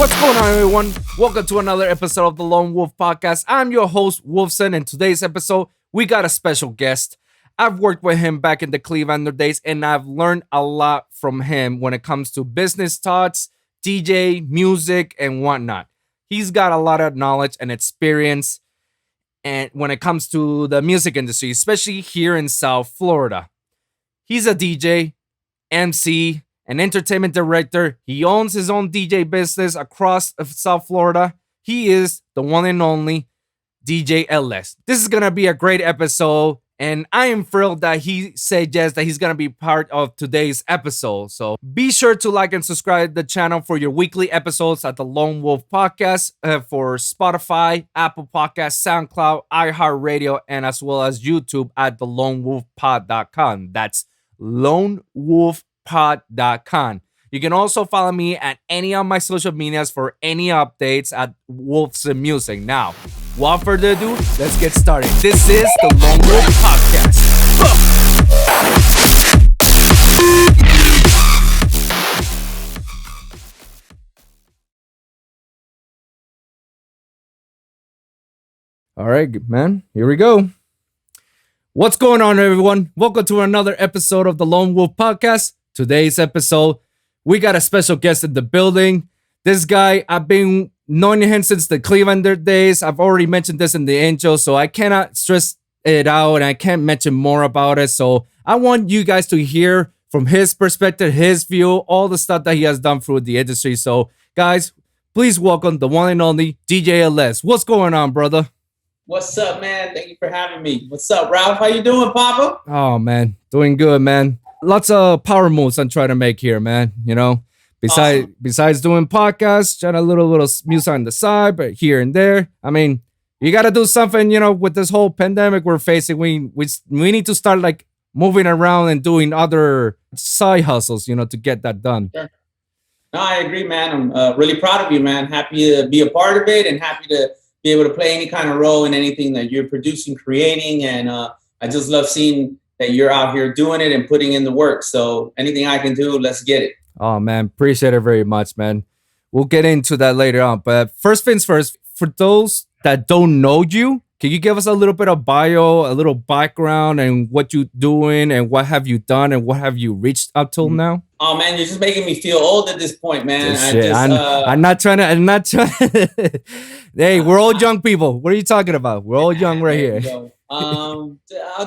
What's going on, everyone? Welcome to another episode of the Lone Wolv Podcast. I'm your host, Wolfson, and today's episode, we got a special guest. I've worked with him back in the Clevelander days, and I've learned a lot from him when it comes to business thoughts, DJ, music, and whatnot. He's got a lot of knowledge and experience and when it comes to the music industry, especially here in South Florida. He's a DJ, MC, an entertainment director. He owns his own DJ business across South Florida. He is the one and only DJ LS. This is going to be a great episode, and I am thrilled that he said yes, that he's going to be part of today's episode. So be sure to like and subscribe to the channel for your weekly episodes at the Lone Wolv Podcast for Spotify, Apple Podcasts, SoundCloud, iHeartRadio, and as well as YouTube at thelonewolfpod.com. That's lonewolfpod.com. You can also follow me at any of my social medias for any updates at Wolves and Music. Now, without further ado, let's get started. This is the Lone Wolv Podcast. All right, man, here we go. What's going on, everyone? Welcome to another episode of the Lone Wolv Podcast. Today's episode, we got a special guest in the building. This guy, I've been knowing him since the Clevelander days. I've already mentioned this in the intro, so I cannot stress it out and I can't mention more about it. So I want you guys to hear from his perspective, his view, all the stuff that he has done through the industry. So, guys, please welcome the one and only DJ LS. What's going on, brother? What's up, man? Thank you for having me. What's up, Ralph? How you doing, Papa? Oh, man. Doing good, man. Lots of power moves I'm trying to make here, man. You know, besides doing podcasts, trying a little music on the side, but here and there. I mean, you got to do something, you know, with this whole pandemic we're facing. We need to start like moving around and doing other side hustles, you know, to get that done. Sure. No, I agree, man. I'm really proud of you, man. Happy to be a part of it and happy to be able to play any kind of role in anything that you're producing, creating. And I just love seeing that you're out here doing it and putting in the work. So anything I can do, let's get it. Oh, man. Appreciate it very much, man. We'll get into that later on. But first things first, for those that don't know you, can you give us a little bit of bio, a little background and what you're doing and what have you done and what have you reached up till now? Oh, man, you're just making me feel old at this point, man. I'm not trying to. Hey, we're all young people. What are you talking about? We're all young right here. I'll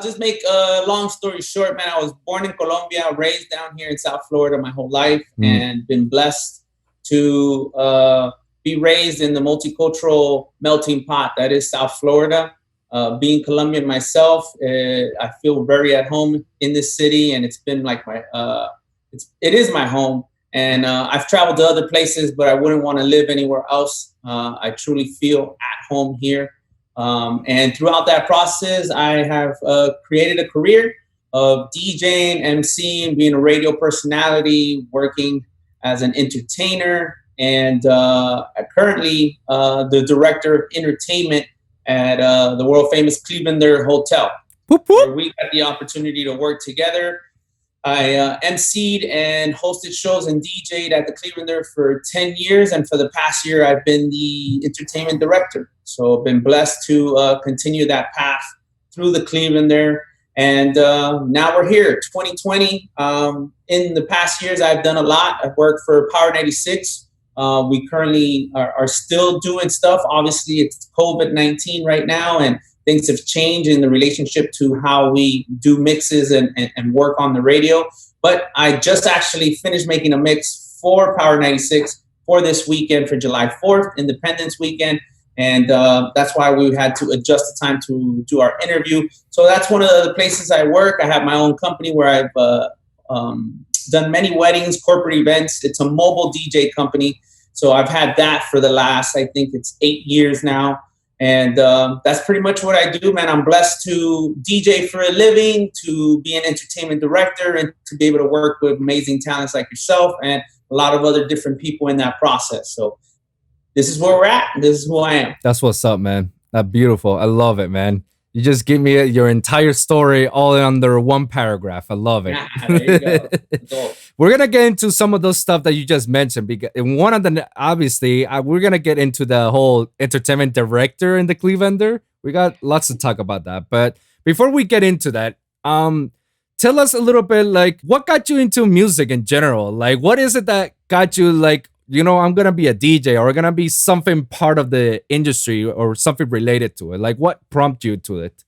just make a long story short, man. I was born in Colombia, raised down here in South Florida my whole life, and been blessed to be raised in the multicultural melting pot that is South Florida. Being Colombian myself, I feel very at home in this city, and it's been like it is my home. And I've traveled to other places, but I wouldn't want to live anywhere else. I truly feel at home here. And throughout that process, I have created a career of DJing, MCing, being a radio personality, working as an entertainer, and currently the director of entertainment at the world famous Clevelander Hotel, where we had the opportunity to work together. I emceed and hosted shows and DJ'd at the Clevelander for 10 years. And for the past year, I've been the entertainment director. So I've been blessed to continue that path through the Clevelander. And now we're here, 2020. In the past years, I've done a lot. I've worked for Power 96. We currently are still doing stuff. Obviously, it's COVID-19 right now, and things have changed in the relationship to how we do mixes and work on the radio. But I just actually finished making a mix for Power 96 for this weekend, for July 4th, Independence Weekend. And that's why we had to adjust the time to do our interview. So that's one of the places I work. I have my own company where I've done many weddings, corporate events. It's a mobile DJ company. So I've had that for the last, I think it's 8 years now. And that's pretty much what I do, man. I'm blessed to DJ for a living, to be an entertainment director, and to be able to work with amazing talents like yourself and a lot of other different people in that process. So this is where we're at. This is who I am. That's what's up, man. That's beautiful. I love it, man. You just give me your entire story all under one paragraph. I love it. There you go. Go. We're gonna get into some of those stuff that you just mentioned because in one of the obviously we're gonna get into the whole entertainment director in the Clevelander. We got lots to talk about that, but before we get into that, tell us a little bit like what got you into music in general. Like, what is it that got you like? I'm gonna be a DJ or gonna be something part of the industry or something related to it. Like, what prompted you to it?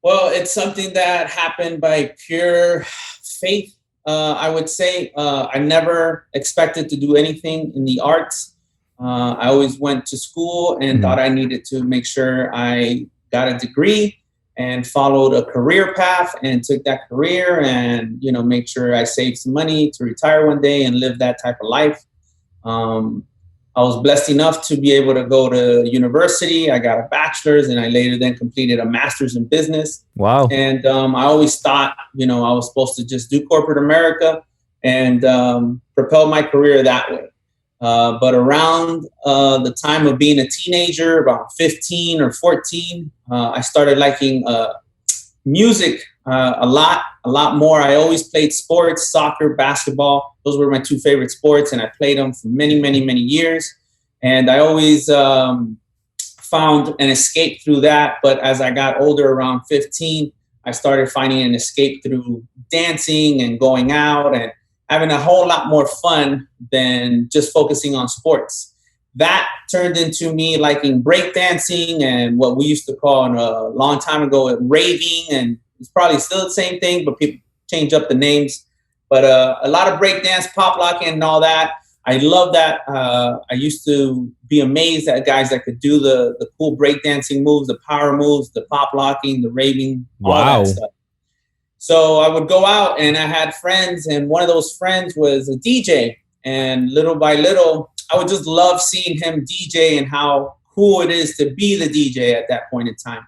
Well, it's something that happened by pure faith. I would say I never expected to do anything in the arts. I always went to school and thought I needed to make sure I got a degree and followed a career path and took that career and, make sure I saved some money to retire one day and live that type of life. I was blessed enough to be able to go to university. I got a bachelor's and I later then completed a master's in business. Wow. And I always thought, I was supposed to just do corporate America and propel my career that way. But around the time of being a teenager, about 15 or 14, I started liking music a lot more. I always played sports, soccer, basketball. Those were my two favorite sports, and I played them for many, many, many years. And I always found an escape through that. But as I got older, around 15, I started finding an escape through dancing and going out and having a whole lot more fun than just focusing on sports. That turned into me liking breakdancing and what we used to call a long time ago raving, and it's probably still the same thing, but people change up the names. But a lot of breakdance, pop locking, and all that. I love that. I used to be amazed at guys that could do the cool breakdancing moves, the power moves, the pop locking, the raving, all that stuff. So I would go out and I had friends, and one of those friends was a DJ. And little by little, I would just love seeing him DJ and how cool it is to be the DJ at that point in time.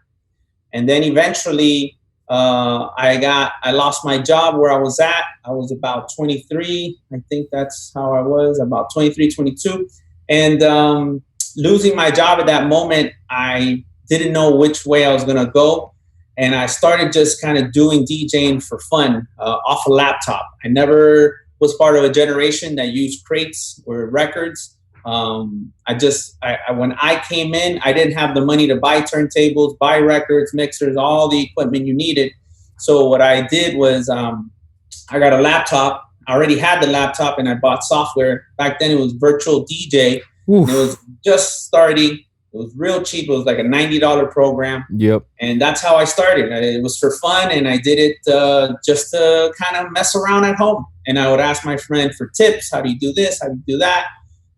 And then eventually, I lost my job where I was at. I was about 23. I think that's how I was, about 23, 22. And losing my job at that moment, I didn't know which way I was going to go. And I started just kind of doing DJing for fun off a laptop. I never was part of a generation that used crates or records. When I came in, I didn't have the money to buy turntables, buy records, mixers, all the equipment you needed. So what I did was I got a laptop. I already had the laptop and I bought software. Back then it was Virtual DJ. And it was just starting. It was real cheap. It was like a $90 program. Yep. And that's how I started. It was for fun, and I did it just to kind of mess around at home. And I would ask my friend for tips. How do you do this? How do you do that?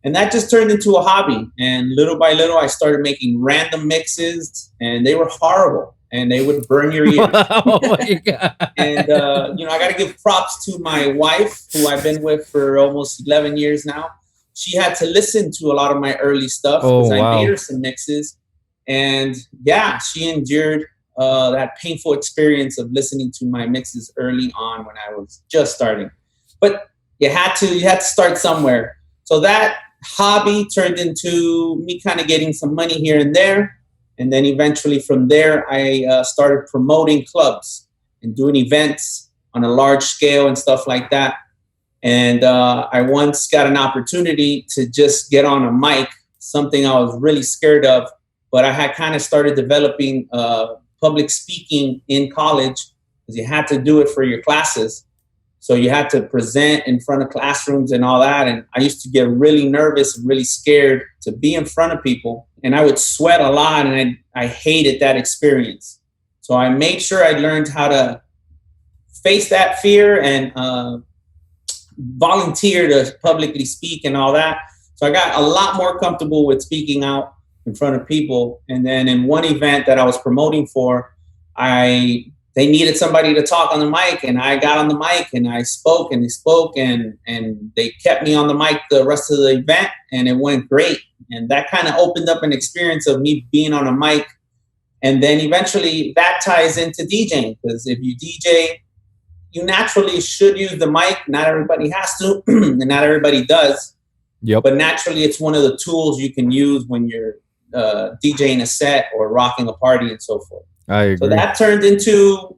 And that just turned into a hobby. And little by little, I started making random mixes, and they were horrible, and they would burn your ears. Oh my God. And, I got to give props to my wife, who I've been with for almost 11 years now. She had to listen to a lot of my early stuff because I made her some mixes. And yeah, she endured that painful experience of listening to my mixes early on when I was just starting. But you had to start somewhere. So that hobby turned into me kind of getting some money here and there. And then eventually from there, I started promoting clubs and doing events on a large scale and stuff like that. And I once got an opportunity to just get on a mic, something I was really scared of, but I had kind of started developing public speaking in college because you had to do it for your classes. So you had to present in front of classrooms and all that. And I used to get really nervous and really scared to be in front of people. And I would sweat a lot, and I hated that experience. So I made sure I learned how to face that fear and volunteer to publicly speak and all that. So I got a lot more comfortable with speaking out in front of people. And then in one event that I was promoting for, they needed somebody to talk on the mic, and I got on the mic and I spoke, and they spoke, and they kept me on the mic the rest of the event, and it went great. And that kind of opened up an experience of me being on a mic. And then eventually that ties into DJing, because if you DJ, you naturally should use the mic. Not everybody has to, and not everybody does. Yep. But naturally, it's one of the tools you can use when you're DJing a set or rocking a party and so forth. I So agree. that turned into,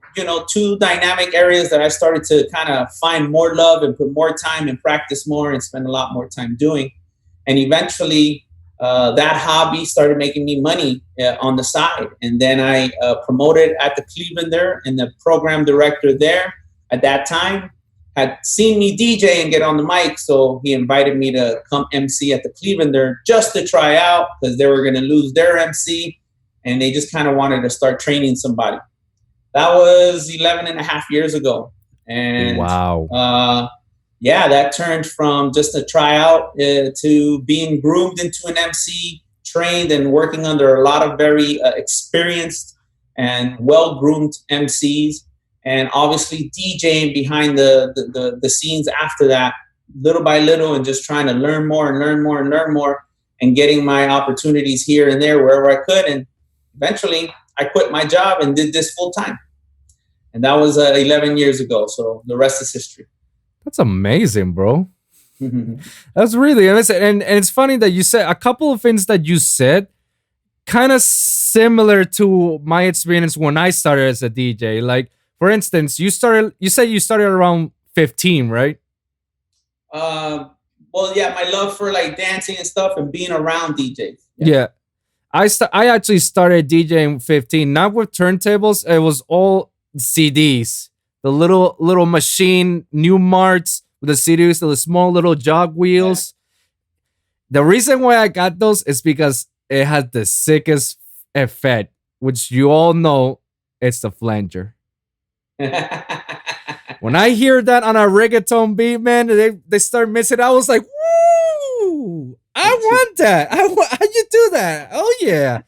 two dynamic areas that I started to kind of find more love and put more time and practice more and spend a lot more time doing. And eventually, that hobby started making me money on the side. And then I promoted at the Cleveland there, and the program director there at that time had seen me DJ and get on the mic. So he invited me to come MC at the Cleveland there just to try out because they were going to lose their MC and they just kind of wanted to start training somebody. That was 11 and a half years ago. And Wow. yeah, that turned from just a tryout to being groomed into an MC, trained and working under a lot of very experienced and well-groomed MCs, and obviously DJing behind the scenes after that, little by little, and just trying to learn more and learn more and learn more, and getting my opportunities here and there wherever I could. And eventually, I quit my job and did this full time. And that was 11 years ago. So the rest is history. That's amazing, bro. That's really amazing. And it's funny that you said a couple of things that you said kind of similar to my experience when I started as a DJ. Like, for instance, you said you started around 15, right? Well, yeah, my love for like dancing and stuff and being around DJs. Yeah. I actually started DJing 15, not with turntables. It was all CDs, the little machine, new marts with the CDs, the small little jog wheels. Yeah. The reason why I got those is because it had the sickest effect, which you all know, it's the flanger. When I hear that on a reggaeton beat, man, they start missing. I was like, woo! I want that. How you do that? Oh yeah!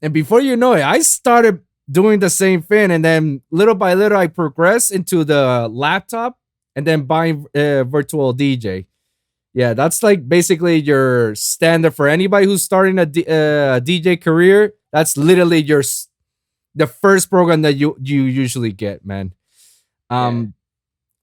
And before you know it, I started doing the same thing, and then little by little, I progressed into the laptop, and then buying virtual DJ. Yeah, that's like basically your standard for anybody who's starting a DJ career. That's literally the first program that you usually get, man.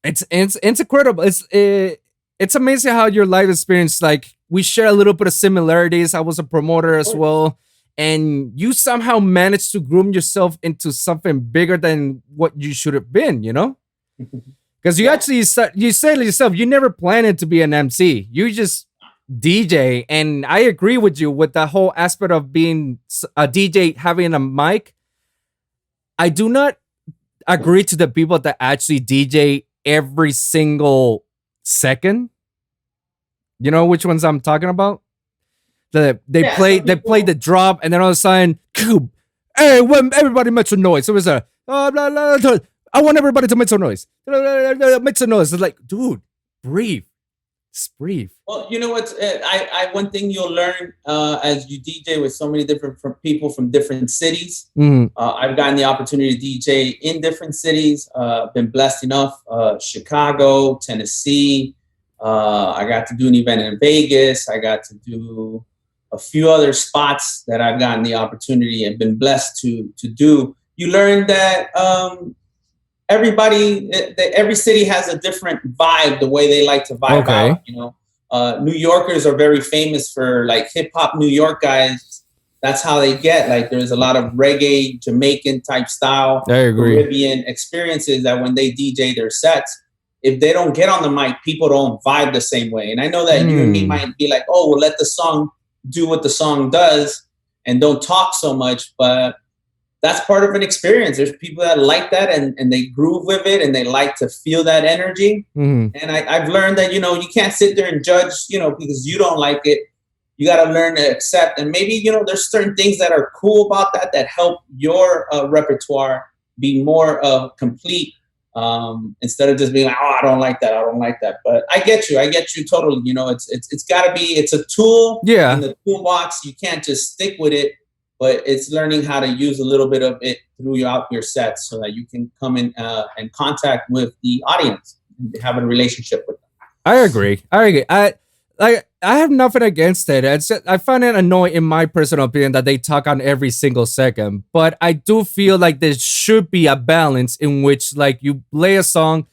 It's incredible. It's amazing how your life experience, like, we share a little bit of similarities. I was a promoter as well, and you somehow managed to groom yourself into something bigger than what you should have been, because you actually you said to yourself you never planned to be an MC. You just DJ, and I agree with you with the whole aspect of being a DJ having a mic. I do not agree to the people that actually DJ every single second. You know which ones I'm talking about? They play the drop, and then all of a sudden, hey, when everybody make some noise. It was a blah, blah, blah. I want everybody to make some noise. Make some noise. It's like, dude, breathe. Just breathe. Well, you know what? I one thing you'll learn as you DJ with so many different people from different cities. I've gotten the opportunity to DJ in different cities. Been blessed enough. Chicago, Tennessee. I got to do an event in Vegas. I got to do a few other spots that I've gotten the opportunity and been blessed to do. You learn that every city has a different vibe, the way they like to vibe out. New Yorkers are very famous for like hip hop New York guys. That's how they get. Like, there's a lot of reggae, Jamaican type style, I agree. Caribbean experiences that when they DJ their sets, if they don't get on the mic, people don't vibe the same way. And I know that you and me might be like, oh, well, let the song do what the song does and don't talk so much. But that's part of an experience. There's people that like that and they groove with it and they like to feel that energy. And I've learned that, you can't sit there and judge, because you don't like it. You got to learn to accept. And maybe, there's certain things that are cool about that help your repertoire be more complete. Instead of just being like, oh, I don't like that. But I get you totally. It's got to be, it's a tool in the toolbox. You can't just stick with it, but it's learning how to use a little bit of it throughout your sets so that you can come in and contact with the audience and have a relationship with them. I agree. I have nothing against it. I find it annoying, in my personal opinion, that they talk on every single second. But I do feel like there should be a balance in which, like, you play a song,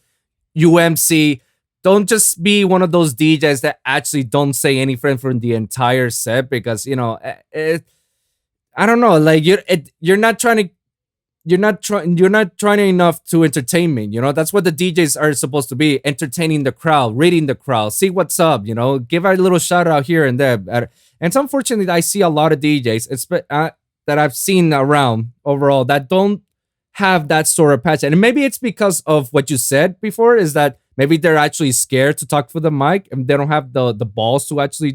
you MC. Don't just be one of those DJs that actually don't say anything from the entire set, because I don't know. Like, you're not trying to you're not trying enough to entertain me. You know, that's what the DJs are supposed to be: entertaining the crowd, reading the crowd, see what's up. You know, give a little shout out here and there. And it's unfortunate I see a lot of DJs that I've seen around overall that don't have that sort of passion. And maybe it's because of what you said before, is that maybe they're actually scared to talk for the mic and they don't have the balls to actually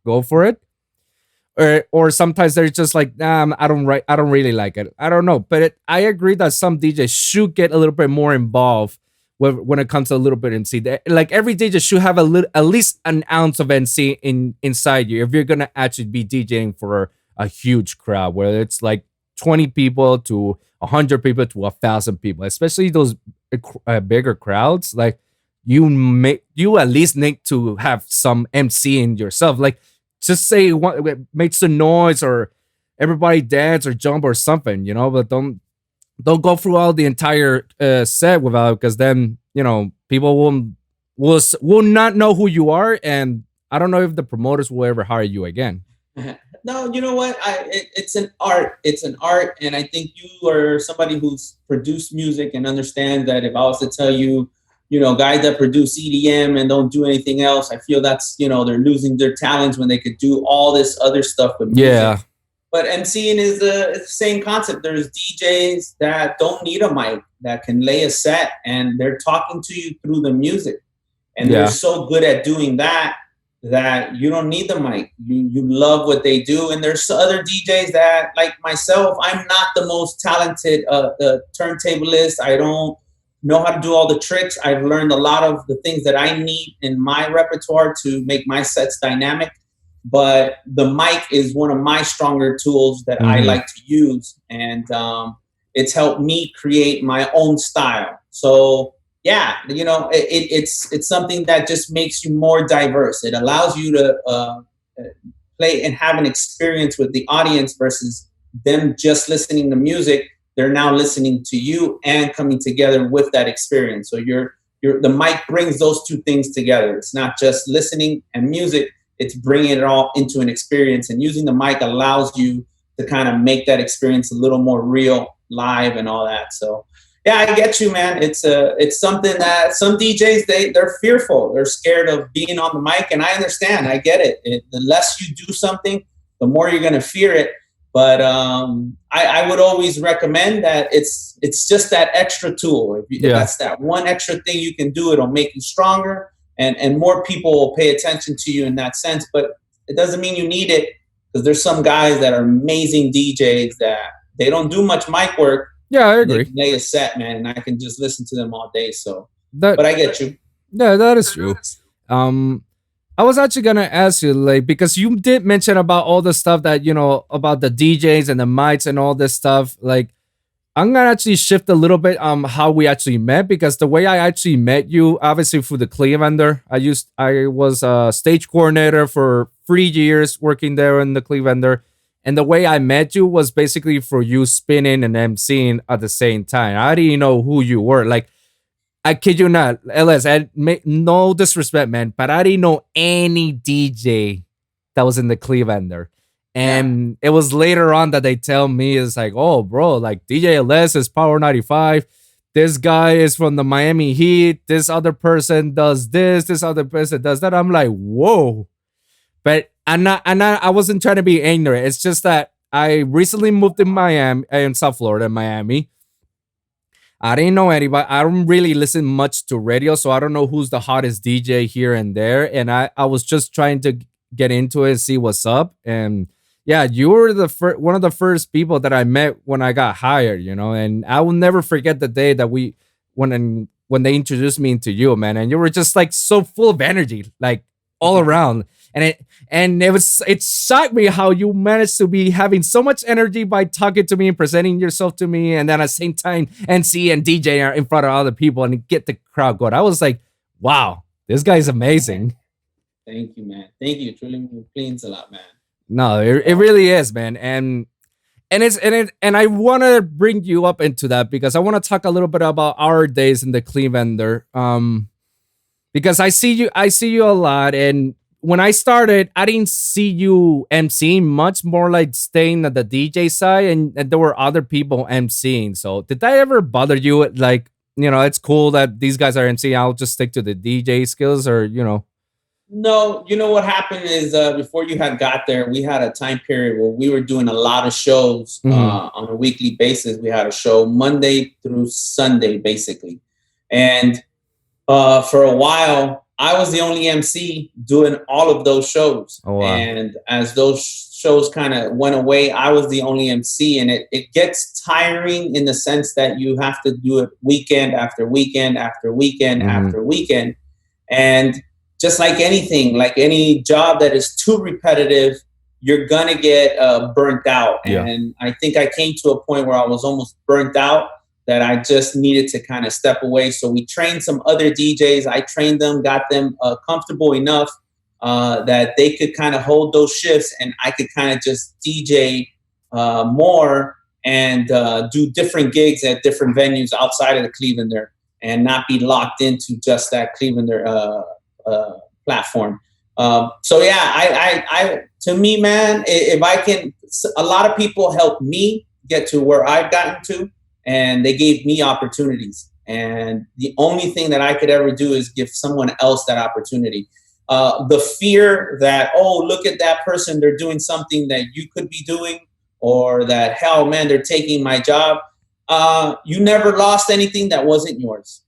go for it. Or sometimes they're just like, nah, I don't really like it. I don't know, but I agree that some DJs should get a little bit more involved when it comes to a little bit NC. Like every DJ should have at least an ounce of NC inside you if you're gonna actually be DJing for a huge crowd, whether it's like 20 people to 100 people to 1,000 people, especially those bigger crowds. Like you at least need to have some MC in yourself. Like just say what makes the noise, or everybody dance or jump or something, you know. But don't go through all the entire set without, because then people will not know who you are, and I don't know if the promoters will ever hire you again. No, you know what? It's an art. It's an art, and I think you are somebody who's produced music and understand that. If I was to tell you, guys that produce EDM and don't do anything else, I feel that's, they're losing their talents when they could do all this other stuff with music. Yeah. But MCing is the same concept. There's DJs that don't need a mic, that can lay a set and they're talking to you through the music. And they're so good at doing that you don't need the mic. You love what they do. And there's other DJs that, like myself, I'm not the most talented turntablist. I don't know how to do all the tricks. I've learned a lot of the things that I need in my repertoire to make my sets dynamic. But the mic is one of my stronger tools that I like to use. And it's helped me create my own style. So yeah, it's something that just makes you more diverse. It allows you to play and have an experience with the audience versus them just listening to music. They're now listening to you and coming together with that experience. So the mic brings those two things together. It's not just listening and music. It's bringing it all into an experience, and using the mic allows you to kind of make that experience a little more real, live, and all that. So yeah, I get you, man. It's something that some DJs, they're fearful. They're scared of being on the mic, and I understand. I get it. The less you do something, the more you're going to fear it. But I would always recommend that it's just that extra tool. If that's that one extra thing you can do, it'll make you stronger, and more people will pay attention to you in that sense. But it doesn't mean you need it, because there's some guys that are amazing DJs that they don't do much mic work. Yeah, I agree. They a set, man, and I can just listen to them all day. So, but I get you. Yeah, that is true. I was actually gonna ask you, like, because you did mention about all the stuff that about the DJs and the mics and all this stuff. Like, I'm gonna actually shift a little bit how we actually met, because the way I actually met you, obviously through the Clevelander. I was a stage coordinator for 3 years working there in the Clevelander. And the way I met you was basically for you spinning and emceeing at the same time. I didn't know who you were. Like, I kid you not, LS, no disrespect, man, but I didn't know any DJ that was in the Clevelander. And it was later on that they tell me, it's like, oh, bro, like DJ LS is Power 95. This guy is from the Miami Heat. This other person does this. This other person does that. I'm like, whoa. But I wasn't trying to be ignorant. It's just that I recently moved in South Florida, Miami. I didn't know anybody. I don't really listen much to radio, so I don't know who's the hottest DJ here and there. And I was just trying to get into it, see what's up. And yeah, you were one of the first people that I met when I got hired, and I will never forget the day that when they introduced me into you, man. And you were just like so full of energy, like all around. And it shocked me how you managed to be having so much energy by talking to me and presenting yourself to me, and then at the same time NC and DJ in front of other people and get the crowd going. I was like, wow, this guy's amazing. Thank you, man. Thank you. Truly means a lot, man. No, it really is, man. And I want to bring you up into that, because I want to talk a little bit about our days in the Clevelander. Because I see you a lot, and when I started, I didn't see you emceeing much, more like staying at the DJ side, and there were other people emceeing. So did that ever bother you? Like, it's cool that these guys are emceeing. I'll just stick to the DJ skills, or No, you know what happened is before you had got there, we had a time period where we were doing a lot of shows on a weekly basis. We had a show Monday through Sunday, basically. And for a while, I was the only MC doing all of those shows. Oh, wow. And as those shows kind of went away, I was the only MC. And it gets tiring in the sense that you have to do it weekend after weekend after weekend after weekend. And just like anything, like any job that is too repetitive, you're going to get burnt out. Yeah. And I think I came to a point where I was almost burnt out, that I just needed to kind of step away. So we trained some other DJs. I trained them, got them comfortable enough that they could kind of hold those shifts, and I could kind of just DJ more and do different gigs at different venues outside of the Cleveland there, and not be locked into just that Cleveland there platform. So yeah, I to me, man, if I can, a lot of people help me get to where I've gotten to, and they gave me opportunities. And the only thing that I could ever do is give someone else that opportunity. The fear that, oh, look at that person, they're doing something that you could be doing, or that, hell, man, they're taking my job. You never lost anything that wasn't yours.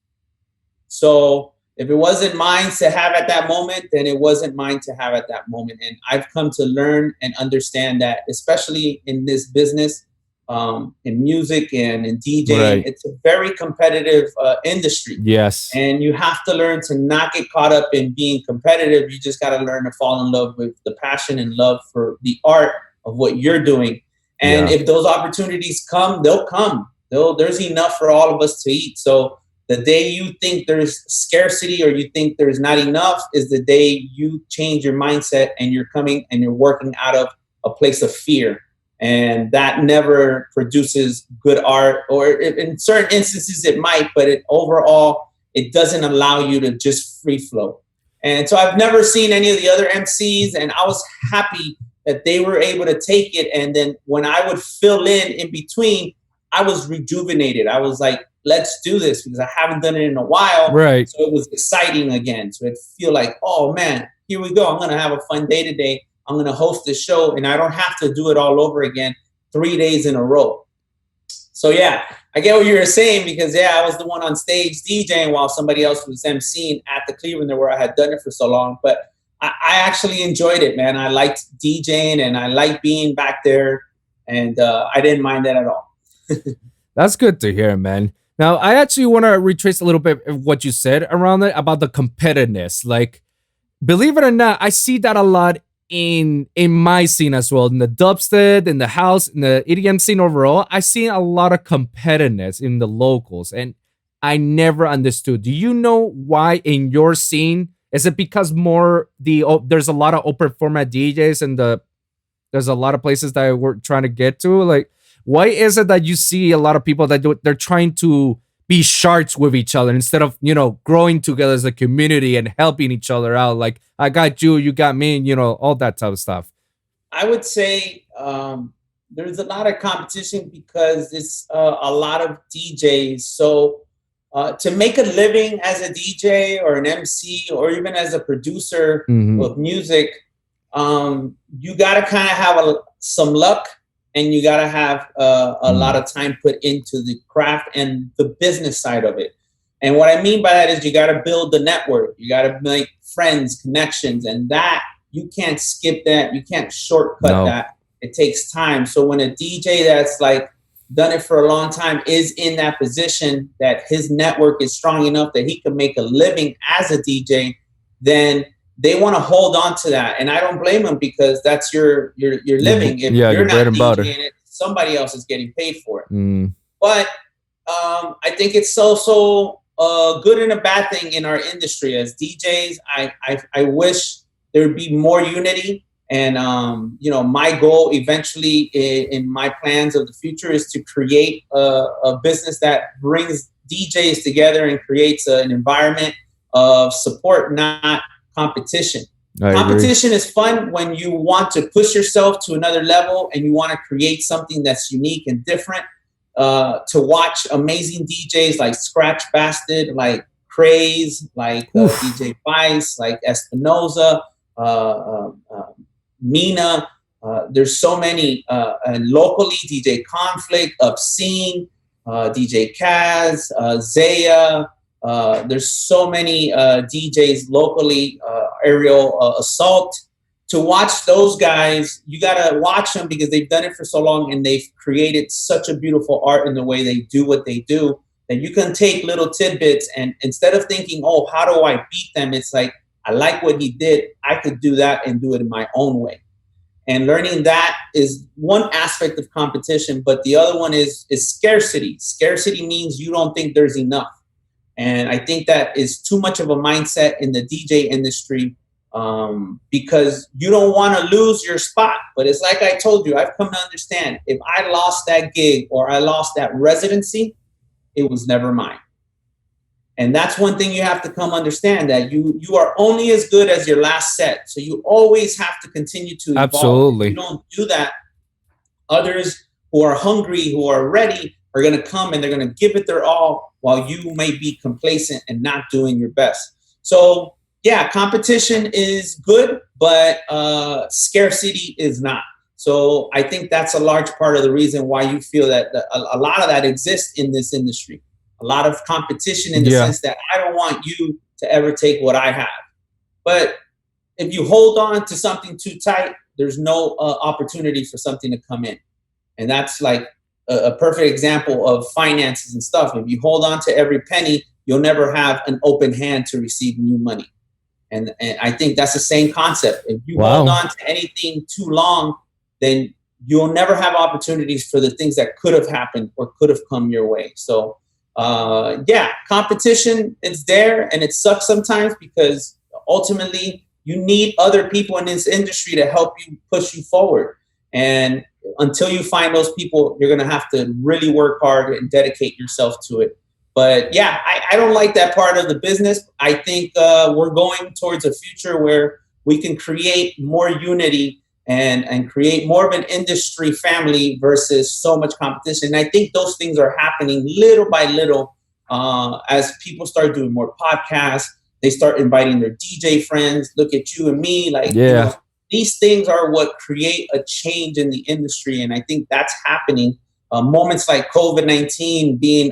So if it wasn't mine to have at that moment, then it wasn't mine to have at that moment. And I've come to learn and understand that, especially in this business, in music and in DJing, right, it's a very competitive industry. Yes. And you have to learn to not get caught up in being competitive. You just got to learn to fall in love with the passion and love for the art of what you're doing. And if those opportunities come, they'll come. There's enough for all of us to eat. So the day you think there's scarcity or you think there's not enough is the day you change your mindset and you're coming and you're working out of a place of fear. And that never produces good art, or in certain instances it might, but overall, it doesn't allow you to just free flow. And so I've never seen any of the other MCs, and I was happy that they were able to take it. And then when I would fill in between, I was rejuvenated. I was like, let's do this, because I haven't done it in a while. Right. So it was exciting again. So it feel like, oh man, here we go. I'm going to have a fun day today. I'm going to host this show, and I don't have to do it all over again 3 days in a row. So yeah, I get what you were saying, because I was the one on stage DJing while somebody else was emceeing at the Cleveland where I had done it for so long. But I actually enjoyed it, man. I liked DJing and I liked being back there, and I didn't mind that at all. That's good to hear, man. Now, I actually want to retrace a little bit of what you said around it about the competitiveness. Like, believe it or not, I see that a lot in my scene as well, in the dubstep, in the house, in the EDM scene overall. I see a lot of competitiveness in the locals, and I never understood. Do you know why in your scene? Is it because there's a lot of open format DJs, and there's a lot of places that we're trying to get to? Like, why is it that you see a lot of people that they're trying to be sharks with each other instead of, growing together as a community and helping each other out? Like, I got you, you got me, all that type of stuff. I would say there's a lot of competition because it's a lot of DJs. So to make a living as a DJ or an MC or even as a producer of music, you got to kind of have some luck. And you got to have a lot of time put into the craft and the business side of it. And what I mean by that is you got to build the network. You got to make friends, connections, and that you can't skip that. You can't shortcut that. It takes time. So when a DJ that's like done it for a long time is in that position that his network is strong enough that he can make a living as a DJ, then they want to hold on to that. And I don't blame them, because that's your living. If you're not DJing it, somebody else is getting paid for it. But I think it's so good and a bad thing in our industry. As DJs, I wish there would be more unity. And, my goal eventually in my plans of the future is to create a business that brings DJs together and creates an environment of support, not competition. I agree. Competition is fun when you want to push yourself to another level and you want to create something that's unique and different. To watch amazing DJs like Scratch Bastard, like Craze, like DJ Vice, like Espinoza, uh, Mina. There's so many, and locally DJ Conflict, Obscene, DJ Kaz, Zaya. There's so many DJs locally, Aerial Assault. To watch those guys, you gotta watch them because they've done it for so long and they've created such a beautiful art in the way they do what they do that you can take little tidbits and instead of thinking, oh, how do I beat them? It's like, I like what he did. I could do that and do it in my own way. And learning that is one aspect of competition, but the other one is scarcity. Scarcity means you don't think there's enough. And I think that is too much of a mindset in the DJ industry because you don't want to lose your spot. But it's like I told you, I've come to understand if I lost that gig or I lost that residency, it was never mine. And that's one thing you have to come understand, that you are only as good as your last set. So you always have to continue to evolve. Absolutely. If you don't do that, others who are hungry, who are ready, are going to come and they're going to give it their all while you may be complacent and not doing your best. So yeah, competition is good, but scarcity is not. So I think that's a large part of the reason why you feel that a lot of that exists in this industry. A lot of competition in the sense that I don't want you to ever take what I have. But if you hold on to something too tight, there's no opportunity for something to come in. And that's like a perfect example of finances and stuff. If you hold on to every penny, you'll never have an open hand to receive new money. And I think that's the same concept. If you hold on to anything too long, then you'll never have opportunities for the things that could have happened or could have come your way. So yeah, competition is there and it sucks sometimes because ultimately you need other people in this industry to help you push you forward. And until you find those people, you're going to have to really work hard and dedicate yourself to it. But yeah, I don't like that part of the business. I think we're going towards a future where we can create more unity and create more of an industry family versus so much competition. And I think those things are happening little by little as people start doing more podcasts. They start inviting their DJ friends. Look at you and me. Like, you know, these things are what create a change in the industry. And I think that's happening. Moments like COVID-19, being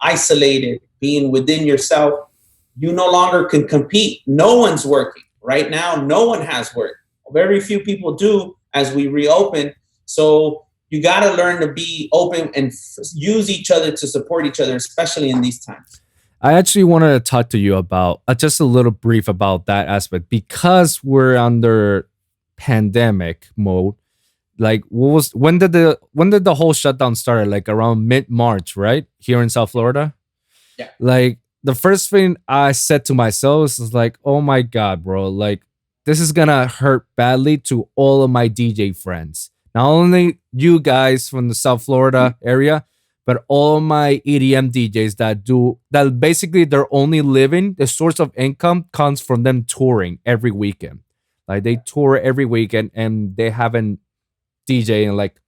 isolated, being within yourself, you no longer can compete. No one's working. Right now, no one has work. Very few people do as we reopen. So you got to learn to be open and use each other to support each other, especially in these times. I actually wanted to talk to you about just a little brief about that aspect because we're under pandemic mode. Like, when did the whole shutdown start? Like around mid-March, right? Here in South Florida. Yeah. Like the first thing I said to myself is like, oh my God, bro, like this is gonna hurt badly to all of my DJ friends. Not only you guys from the South Florida area, but all my EDM DJs that basically their only living, the source of income comes from them touring every weekend. Like they tour every weekend and they haven't DJ like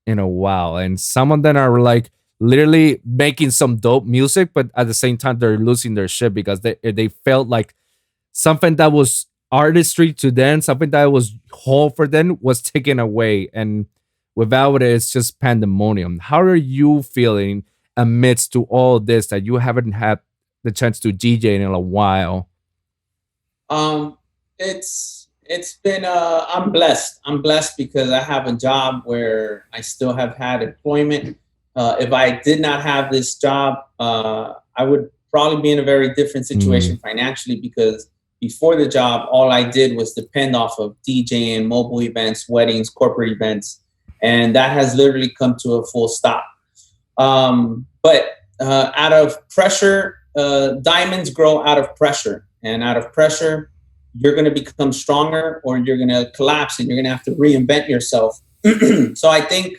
in a while, and some of them are like literally making some dope music, but at the same time they're losing their shit because they felt like something that was artistry to them, something that was whole for them, was taken away, and without it, it's just pandemonium. How are you feeling amidst to all this that you haven't had the chance to DJ in a while? It's been I'm blessed. I'm blessed because I have a job where I still have had employment. If I did not have this job, I would probably be in a very different situation financially, because before the job, all I did was depend off of DJing, mobile events, weddings, corporate events, and that has literally come to a full stop. But out of pressure, diamonds grow out of pressure, and out of pressure, you're going to become stronger or you're going to collapse and you're going to have to reinvent yourself. So I think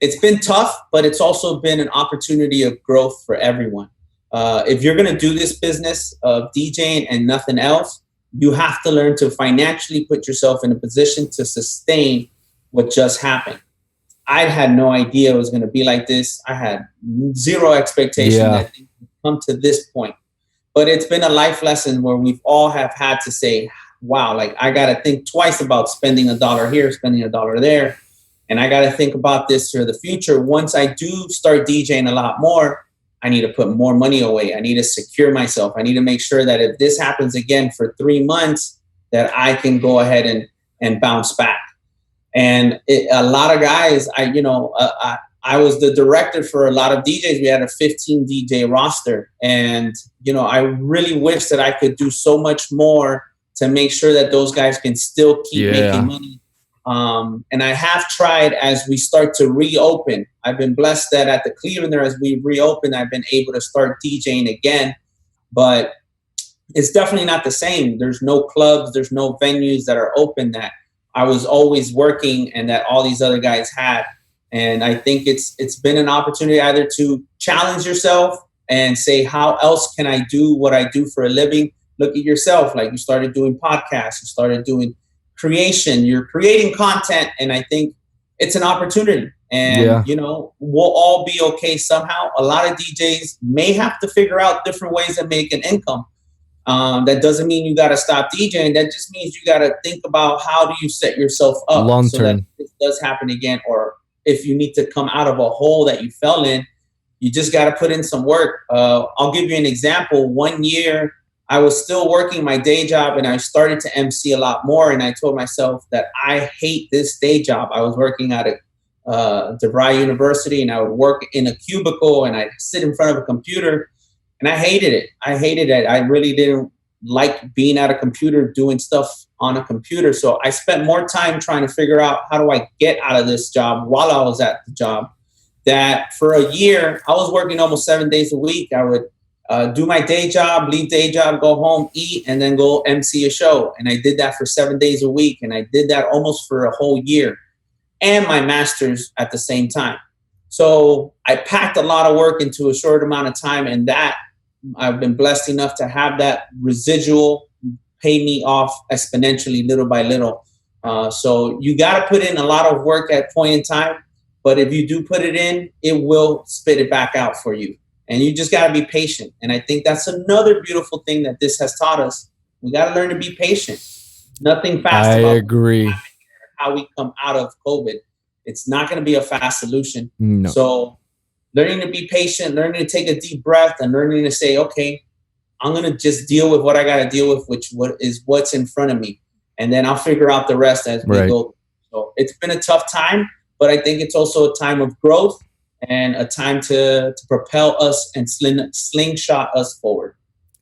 it's been tough, but it's also been an opportunity of growth for everyone. If you're going to do this business of DJing and nothing else, you have to learn to financially put yourself in a position to sustain what just happened. I had no idea it was going to be like this. I had zero expectation Yeah. that things would come to this point. But it's been a life lesson where we've all have had to say, wow, like I got to think twice about spending a dollar here, spending a dollar there. And I got to think about this for the future. Once I do start DJing a lot more, I need to put more money away. I need to secure myself. I need to make sure that if this happens again for 3 months, that I can go ahead and bounce back. And a lot of guys, I was the director for a lot of DJs. We had a 15 DJ roster. And, I really wish that I could do so much more to make sure that those guys can still keep making money. And I have tried as we start to reopen. I've been blessed that at the Clevelander, as we reopen, I've been able to start DJing again. But it's definitely not the same. There's no clubs, there's no venues that are open that I was always working and that all these other guys had. And I think it's been an opportunity either to challenge yourself and say, how else can I do what I do for a living? Look at yourself. Like you started doing podcasts, you started doing creation, you're creating content. And I think it's an opportunity. And, we'll all be okay somehow. A lot of DJs may have to figure out different ways of making income. That doesn't mean you got to stop DJing. That just means you got to think about how do you set yourself up long so term that this does happen again. Or if you need to come out of a hole that you fell in, you just got to put in some work. I'll give you an example. 1 year, I was still working my day job and I started to MC a lot more. And I told myself that I hate this day job. I was working at DeVry University and I would work in a cubicle and I'd sit in front of a computer. And I hated it. I really didn't like being at a computer, doing stuff on a computer. So I spent more time trying to figure out how do I get out of this job while I was at the job. That for a year, I was working almost 7 days a week. I would do my day job, leave day job, go home, eat, and then go MC a show. And I did that for 7 days a week. And I did that almost for a whole year and my master's at the same time. So I packed a lot of work into a short amount of time, and that I've been blessed enough to have that residual pay me off exponentially, little by little. So you got to put in a lot of work at point in time, but if you do put it in, it will spit it back out for you. And you just got to be patient. And I think that's another beautiful thing that this has taught us. We got to learn to be patient. Nothing fast. I agree. How we come out of COVID. It's not going to be a fast solution. No. So learning to be patient, learning to take a deep breath, and learning to say, okay, I'm going to just deal with what I got to deal with, what's in front of me. And then I'll figure out the rest as we go. So it's been a tough time, but I think it's also a time of growth and a time to propel us and slingshot us forward.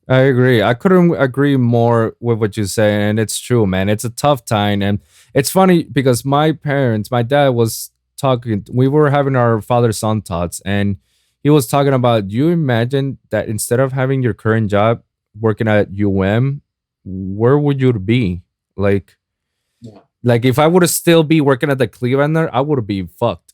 I agree. I couldn't agree more with what you say. And it's true, man. It's a tough time. And it's funny because my dad was talking, we were having our father-son thoughts, and he was talking about, you imagine that instead of having your current job working at where would you be? Like if I would still be working at the Clevelander, I would be fucked.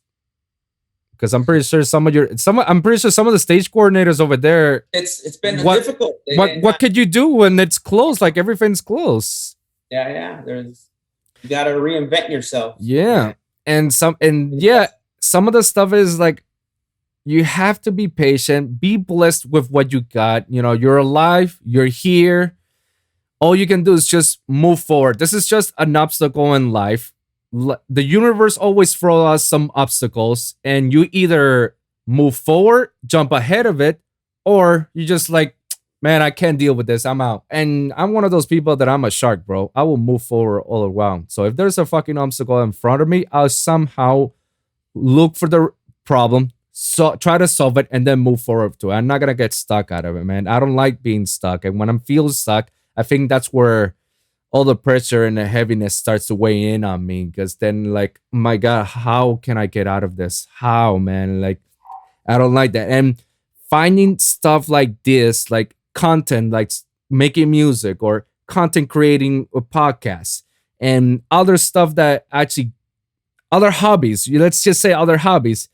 Because I'm pretty sure some of the stage coordinators over there. It's been difficult. What could you do when it's closed? Like everything's closed. Yeah. You got to reinvent yourself. Yeah. And some of the stuff is like, you have to be patient, be blessed with what you got. You're alive, you're here. All you can do is just move forward. This is just an obstacle in life. The universe always throws us some obstacles, and you either move forward, jump ahead of it, or you just like, man, I can't deal with this. I'm out. And I'm one of those people that I'm a shark, bro. I will move forward all around. So if there's a fucking obstacle in front of me, I'll somehow look for the problem, so try to solve it, and then move forward to it. I'm not gonna get stuck out of it, man. I don't like being stuck. And when I'm feeling stuck, I think that's where all the pressure and the heaviness starts to weigh in on me. Because then, like, my God, how can I get out of this? How, man? Like, I don't like that. And finding stuff like this, like content, like making music or content creating a podcast and other stuff that actually, other hobbies, let's just say other hobbies,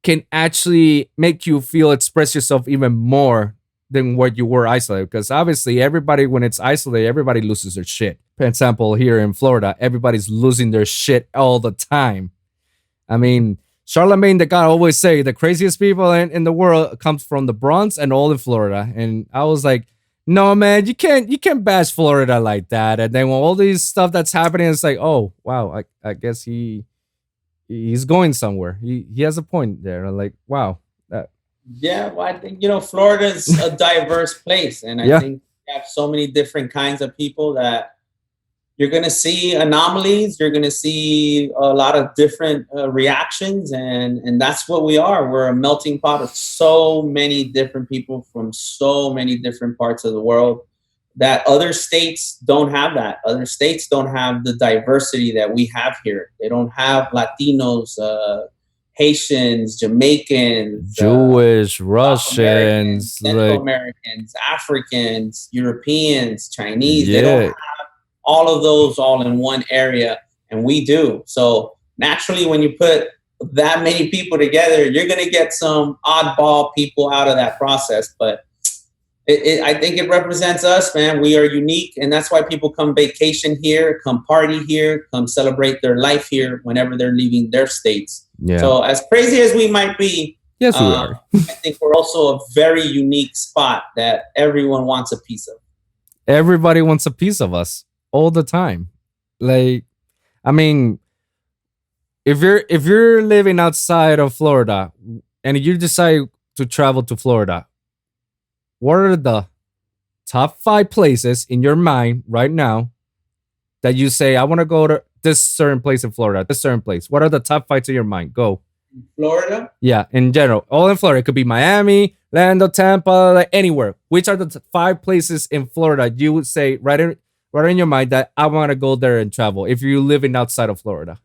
can actually make you express yourself even more than what you were isolated. Because obviously, everybody, when it's isolated, everybody loses their shit. For example, here in Florida, everybody's losing their shit all the time. I mean, Charlemagne the God always say the craziest people in the world comes from the Bronx and all in Florida. And I was like, no, man, you can't bash Florida like that. And then when all these stuff that's happening, it's like, oh wow, I guess he's going somewhere. He has a point there. I'm like, wow. Yeah, well, I think Florida is a diverse place, and I think you have so many different kinds of people that you're going to see anomalies. You're going to see a lot of different reactions, and that's what we are. We're a melting pot of so many different people from so many different parts of the world. That other states don't have that. Other states don't have the diversity that we have here. They don't have Latinos, Haitians, Jamaicans, Jewish, Russians, Central Americans, Africans, Europeans, Chinese. They don't have all of those all in one area, and we do. So naturally, when you put that many people together, you're going to get some oddball people out of that process. But I think it represents us, man. We are unique, and that's why people come vacation here, come party here, come celebrate their life here whenever they're leaving their states. Yeah. So as crazy as we might be, yes, we are. I think we're also a very unique spot that everyone wants a piece of. Everybody wants a piece of us all the time. Like, I mean, if you're living outside of Florida and you decide to travel to Florida, what are the top 5 places in your mind right now that you say, I want to go to this certain place in Florida, this certain place? What are the top 5 in your mind? Go. Florida? Yeah, in general. All in Florida. It could be Miami, Orlando, Tampa, like anywhere. Which are the 5 places in Florida you would say right in your mind that I want to go there and travel if you're living outside of Florida?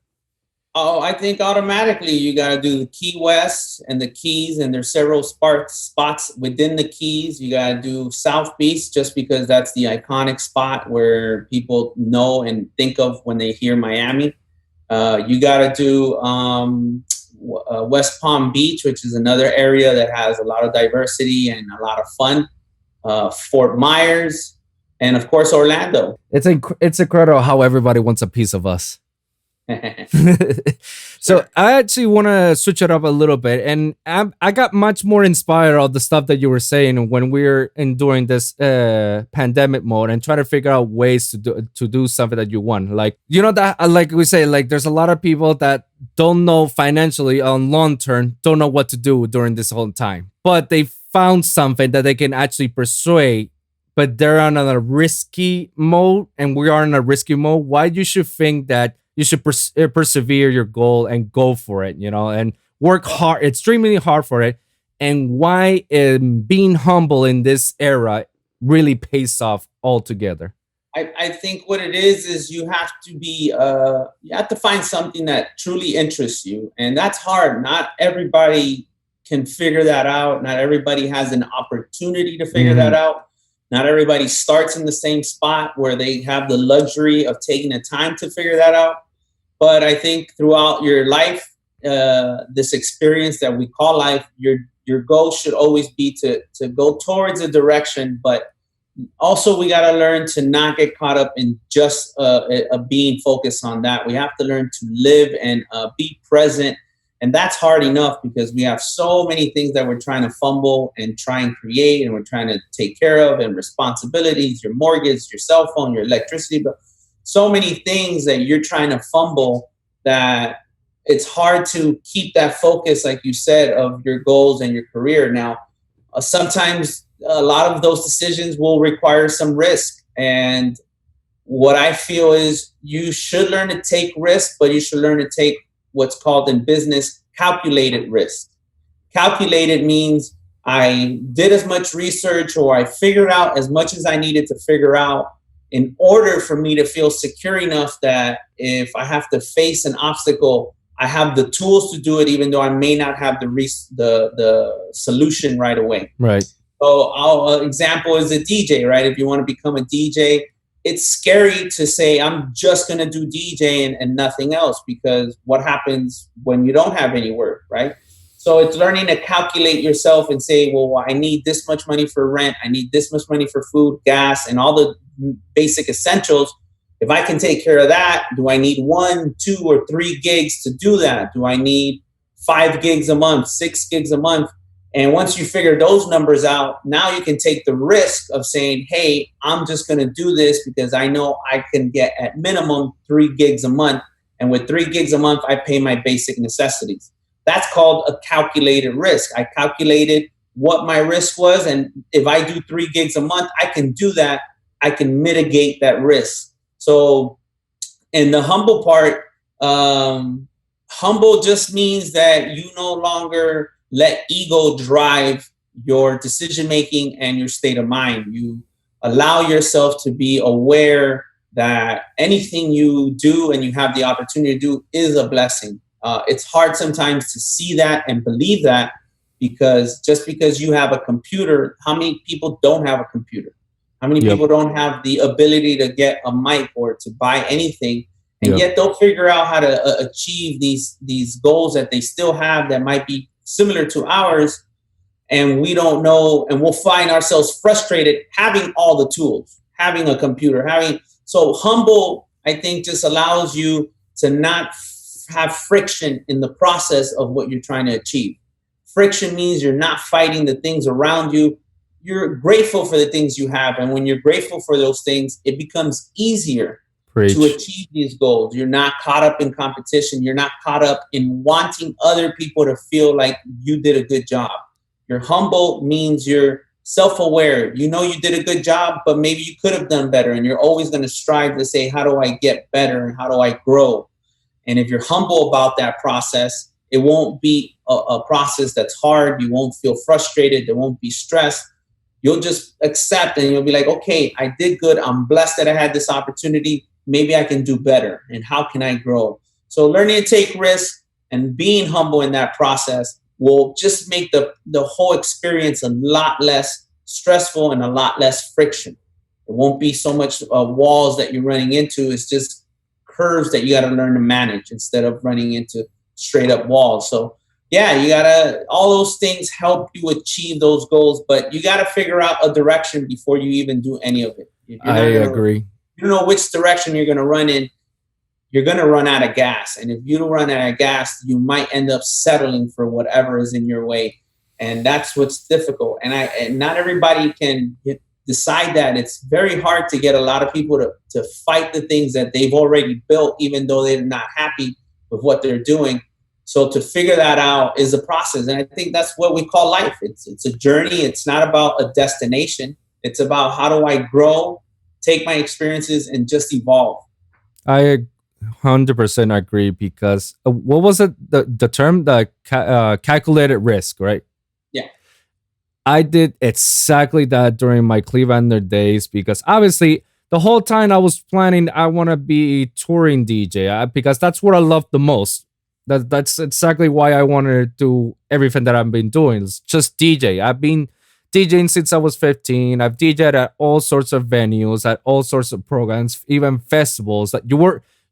Oh, I think automatically you got to do the Key West and the Keys, and there's several spots within the Keys. You got to do South Beach just because that's the iconic spot where people know and think of when they hear Miami. You got to do West Palm Beach, which is another area that has a lot of diversity and a lot of fun. Fort Myers, and of course Orlando. It's incredible how everybody wants a piece of us. So I actually want to switch it up a little bit, and I got much more inspired of the stuff that you were saying when we were enduring this pandemic mode and trying to figure out ways to do something that you want. Like, that, like we say, like there's a lot of people that don't know financially on long term, don't know what to do during this whole time, but they found something that they can actually persuade. But they're on a risky mode, and we are in a risky mode. Why you should think that you should persevere your goal and go for it, and work hard, extremely hard for it. And why being humble in this era really pays off altogether. I think what it is you have to be, you have to find something that truly interests you. And that's hard. Not everybody can figure that out. Not everybody has an opportunity to figure that out. Not everybody starts in the same spot where they have the luxury of taking the time to figure that out. But I think throughout your life, this experience that we call life, your goal should always be to go towards a direction. But also we got to learn to not get caught up in just being focused on that. We have to learn to live and be present. And that's hard enough because we have so many things that we're trying to fumble and try and create, and we're trying to take care of, and responsibilities, your mortgage, your cell phone, your electricity, but so many things that you're trying to fumble that it's hard to keep that focus, like you said, of your goals and your career. Now, sometimes a lot of those decisions will require some risk. And what I feel is you should learn to take risks, but you should learn to take what's called in business calculated risk. Calculated means I did as much research, or I figured out as much as I needed to figure out in order for me to feel secure enough that if I have to face an obstacle, I have the tools to do it, even though I may not have the solution right away. Right. So our example is a DJ, right? If you want to become a DJ, it's scary to say, I'm just going to do DJ and nothing else, because what happens when you don't have any work, right? So it's learning to calculate yourself and say, well, I need this much money for rent. I need this much money for food, gas, and all the basic essentials. If I can take care of that, do I need 1, 2, or 3 gigs to do that? Do I need 5 gigs a month, 6 gigs a month? And once you figure those numbers out, now you can take the risk of saying, hey, I'm just going to do this because I know I can get at minimum 3 gigs a month. And with 3 gigs a month, I pay my basic necessities. That's called a calculated risk. I calculated what my risk was. And if I do 3 gigs a month, I can do that. I can mitigate that risk. So in the humble part, humble just means that you no longer let ego drive your decision making and your state of mind. You allow yourself to be aware that anything you do and you have the opportunity to do is a blessing. It's hard sometimes to see that and believe that, because just because you have a computer, how many people don't have a computer? How many people don't have the ability to get a mic or to buy anything? And yet they'll figure out how to achieve these goals that they still have that might be similar to ours. And we don't know, and we'll find ourselves frustrated having all the tools, having a computer, so humble, I think, just allows you to not have friction in the process of what you're trying to achieve. Friction means you're not fighting the things around you. You're grateful for the things you have. And when you're grateful for those things, it becomes easier to achieve these goals. You're not caught up in competition. You're not caught up in wanting other people to feel like you did a good job. You're humble means you're self-aware. You know you did a good job, but maybe you could have done better. And you're always going to strive to say, how do I get better and how do I grow? And if you're humble about that process, it won't be a process that's hard. You won't feel frustrated. There won't be stress. You'll just accept and you'll be like, okay, I did good. I'm blessed that I had this opportunity. Maybe I can do better. And how can I grow? So learning to take risks and being humble in that process will just make the whole experience a lot less stressful and a lot less friction. It won't be so much walls that you're running into. It's just curves that you got to learn to manage instead of running into straight up walls. So yeah, you gotta, all those things help you achieve those goals, but you gotta figure out a direction before you even do any of it. I agree. You don't know which direction you're gonna run in, you're gonna run out of gas. And if you don't run out of gas, you might end up settling for whatever is in your way. And that's what's difficult. And not everybody can decide that. It's very hard to get a lot of people to fight the things that they've already built, even though they're not happy with what they're doing. So to figure that out is a process. And I think that's what we call life. It's a journey. It's not about a destination. It's about how do I grow, take my experiences, and just evolve. I 100% agree, because what was it? The term, the calculated risk, right? Yeah. I did exactly that during my Clevelander days, because obviously the whole time I was planning, I want to be a touring DJ because that's what I love the most. That's exactly why I wanted to do everything that I've been doing. It's just DJ. I've been DJing since I was 15. I've DJed at all sorts of venues, at all sorts of programs, even festivals. That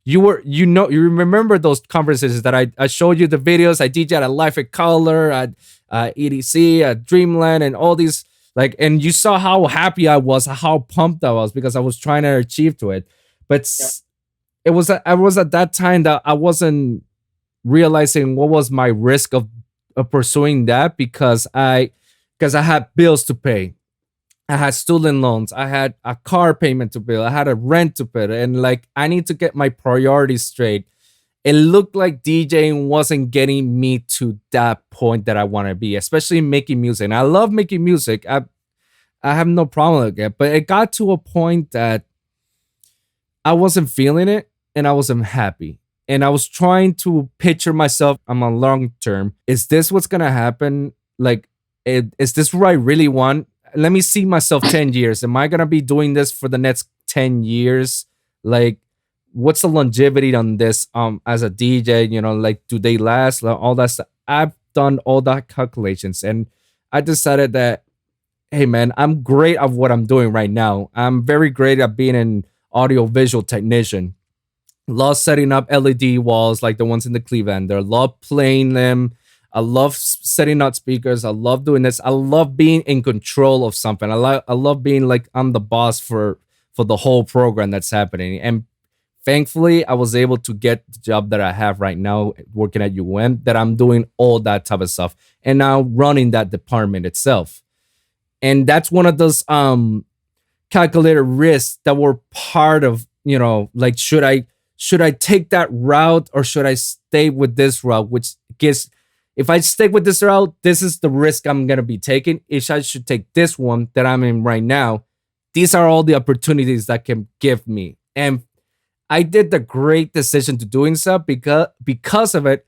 you remember those conversations that I showed you the videos. I DJed at Life in Color, at EDC, at Dreamland, and all these, like, and you saw how happy I was, how pumped I was, because I was trying to achieve to it. But it was at that time that I wasn't realizing what was my risk of pursuing that, because I had bills to pay, I had student loans, I had a car payment to pay, I had a rent to pay, and like I need to get my priorities straight. It looked like DJing wasn't getting me to that point that I want to be, especially making music. And I love making music. I have no problem with it, but it got to a point that I wasn't feeling it and I wasn't happy. And I was trying to picture myself on a long term. Is this what's going to happen? Like, is this what I really want? Let me see myself 10 years. Am I going to be doing this for the next 10 years? Like, what's the longevity on this as a DJ? You know, like, do they last? Like, all that stuff. I've done all that calculations. And I decided that, hey, man, I'm great at what I'm doing right now. I'm very great at being an audio visual technician. Love setting up LED walls like the ones in the Clevelander. Love playing them. I love setting up speakers. I love doing this. I love being in control of something. I love being like I'm the boss for the whole program that's happening. And thankfully, I was able to get the job that I have right now working at UM, that I'm doing all that type of stuff and now running that department itself. And that's one of those calculated risks that were part of, like, should I take that route or should I stay with this route? Which gives, if I stick with this route, this is the risk I'm gonna be taking. If I should take this one that I'm in right now, these are all the opportunities that can give me. And I did the great decision to doing so because of it.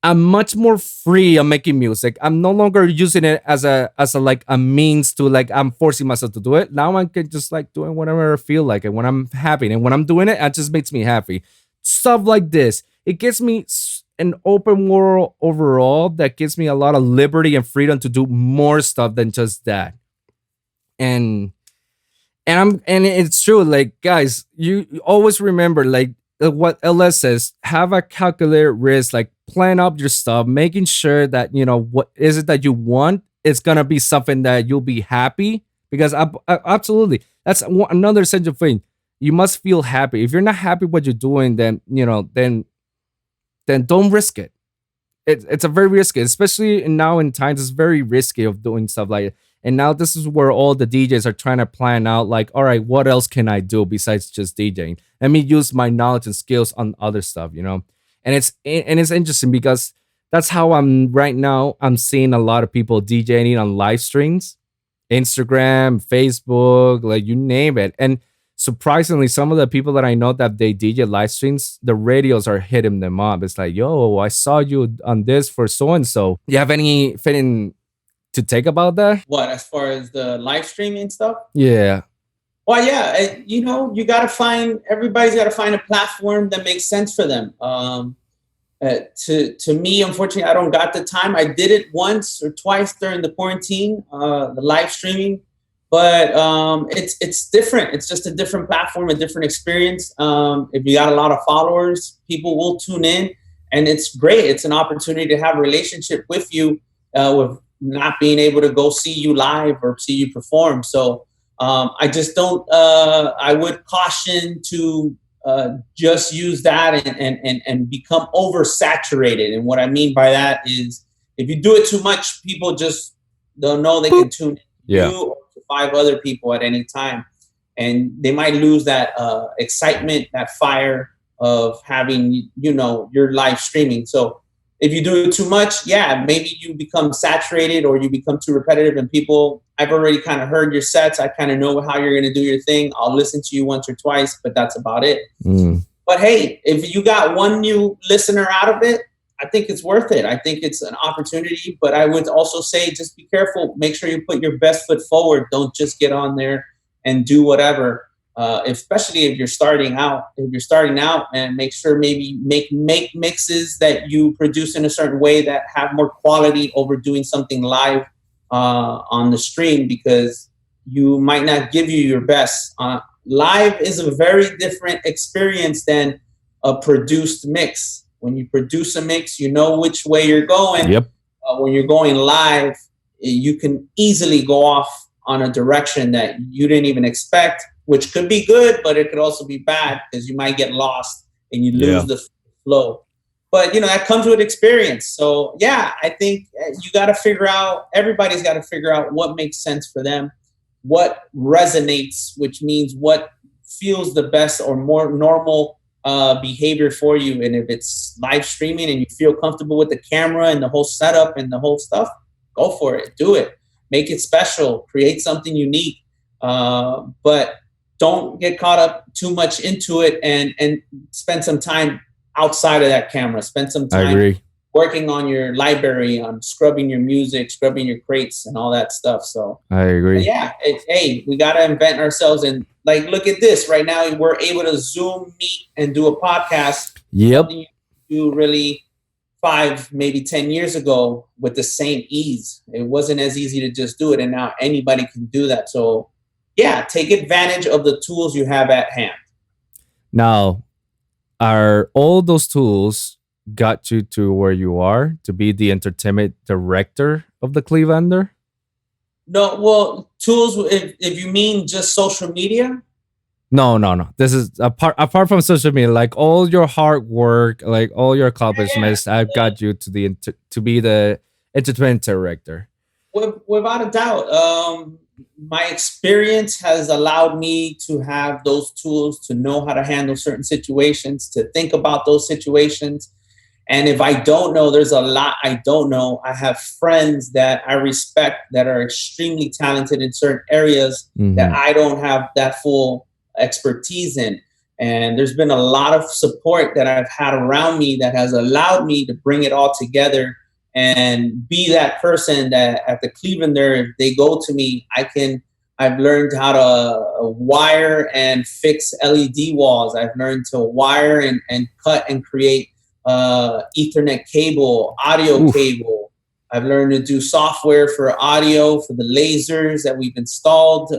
I'm much more free on making music. I'm no longer using it as a like a means to, like, I'm forcing myself to do it. Now I can just like doing whatever I feel like, and when I'm happy and when I'm doing it, it just makes me happy. Stuff like this, it gives me an open world overall that gives me a lot of liberty and freedom to do more stuff than just that. And and it's true, like, guys, you always remember, like, what LS says, have a calculated risk, like plan up your stuff, making sure that what is it that you want, it's gonna be something that you'll be happy, because absolutely, that's another essential thing. You must feel happy. If you're not happy what you're doing, then then don't risk it. It's a very risky, especially now in times. It's very risky of doing stuff like it. And now this is where all the DJs are trying to plan out, like, all right, what else can I do besides just DJing? Let me use my knowledge and skills on other stuff, And it's interesting because that's how I'm right now. I'm seeing a lot of people DJing on live streams, Instagram, Facebook, like you name it. And surprisingly, some of the people that I know that they DJ live streams, the radios are hitting them up. It's like, yo, I saw you on this for so and so. You have anything to take about that? What, as far as the live streaming stuff? Yeah. Well, yeah, you got to everybody's got to find a platform that makes sense for them. To me, unfortunately, I don't got the time. I did it once or twice during the quarantine, the live streaming, but it's different. It's just a different platform, a different experience. If you got a lot of followers, people will tune in, and it's great. It's an opportunity to have a relationship with you, with not being able to go see you live or see you perform. So I just don't, I would caution to just use that and become oversaturated. And what I mean by that is, if you do it too much, people just don't know they can tune in to you or to 5 other people at any time. And they might lose that excitement, that fire of having, your live streaming. So if you do it too much, yeah, maybe you become saturated or you become too repetitive, and people, I've already kind of heard your sets. I kind of know how you're going to do your thing. I'll listen to you once or twice, but that's about it. But hey, if you got one new listener out of it, I think it's worth it. I think it's an opportunity, but I would also say, just be careful. Make sure you put your best foot forward. Don't just get on there and do whatever. Especially if you're starting out. And make sure maybe make mixes that you produce in a certain way that have more quality over doing something live on the stream, because you might not give you your best. Live is a very different experience than a produced mix. When you produce a mix, you know which way you're going. Yep. When you're going live, you can easily go off on a direction that you didn't even expect, which could be good, but it could also be bad, because you might get lost and you lose the flow. But, that comes with experience. So, yeah, I think you got to figure out, everybody's got to figure out what makes sense for them, what resonates, which means what feels the best or more normal behavior for you. And if it's live streaming and you feel comfortable with the camera and the whole setup and the whole stuff, go for it. Do it. Make it special. Create something unique. But don't get caught up too much into it, and spend some time outside of that camera. Spend some time working on your library, on scrubbing your music, scrubbing your crates and all that stuff. So I agree. Yeah. Hey, we got to invent ourselves. And like, look at this right now. We're able to Zoom, meet, and do a podcast. Yep. You do really 5, maybe 10 years ago with the same ease. It wasn't as easy to just do it. And now anybody can do that. So yeah, take advantage of the tools you have at hand. Now, are all those tools got you to where you are to be the entertainment director of the Clevelander? No, well, tools. If you mean just social media, No, no, no. This is apart from social media, like all your hard work, like all your yeah, accomplishments. I've got you to to be the entertainment director. without a doubt. My experience has allowed me to have those tools to know how to handle certain situations, to think about those situations. And if I don't know, there's a lot I don't know. I have friends that I respect that are extremely talented in certain areas that Mm-hmm. I don't have that full expertise in. And there's been a lot of support that I've had around me that has allowed me to bring it all together and be that person that at the Cleveland there, if they go to me, I've learned how to wire and fix LED walls. I've learned to wire and cut and create Ethernet cable, audio Oof. cable. I've learned to do software for audio for the lasers that we've installed.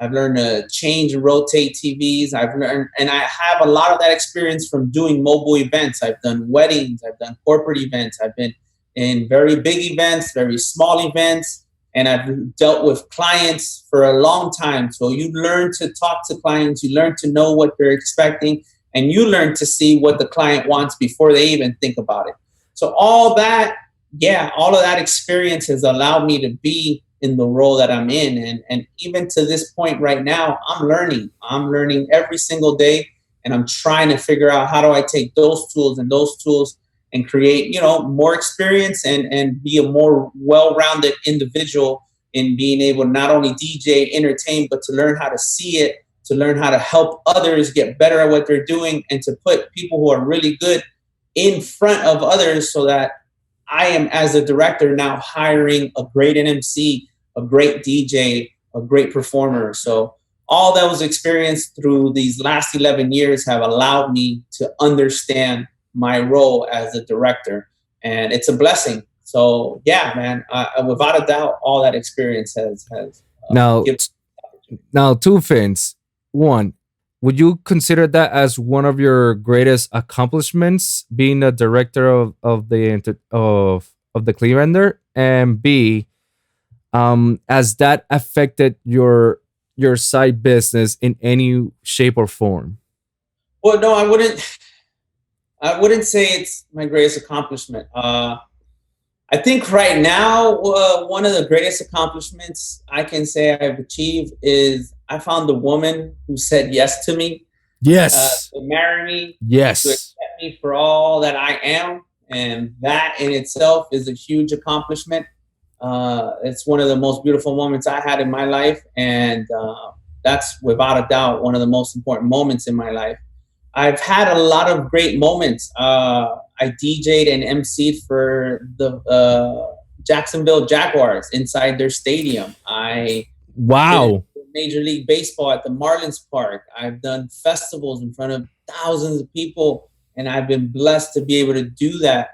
I've learned to change and rotate TVs. I've learned, and I have a lot of that experience from doing mobile events. I've done weddings, I've done corporate events, I've been in very big events, very small events, and I've dealt with clients for a long time. So you learn to talk to clients, you learn to know what they're expecting, and you learn to see what the client wants before they even think about it. So all that, yeah, all of that experience has allowed me to be in the role that I'm in. And even to this point right now, I'm learning. I'm learning every single day, and I'm trying to figure out how do I take those tools and create, more experience and be a more well-rounded individual in being able to not only DJ, entertain, but to learn how to see it, to learn how to help others get better at what they're doing, and to put people who are really good in front of others so that I am, as a director, now hiring a great NMC, a great DJ, a great performer. So all that was experienced through these last 11 years have allowed me to understand my role as a director. And it's a blessing. So yeah, man, without a doubt, all that experience has Now, given. now, two things. One, would you consider that as one of your greatest accomplishments, being a director of the Clevelander? And B, has that affected your side business in any shape or form? Well, no, I wouldn't. I wouldn't say it's my greatest accomplishment. I think right now, one of the greatest accomplishments I can say I've achieved is I found the woman who said yes to me, Yes. to marry me, to Yes. accept me for all that I am. And that in itself is a huge accomplishment. It's one of the most beautiful moments I had in my life. And that's without a doubt one of the most important moments in my life. I've had a lot of great moments. I DJ'd and MC'd for the Jacksonville Jaguars inside their stadium. I did Wow. Major League Baseball at the Marlins Park. I've done festivals in front of thousands of people, and I've been blessed to be able to do that.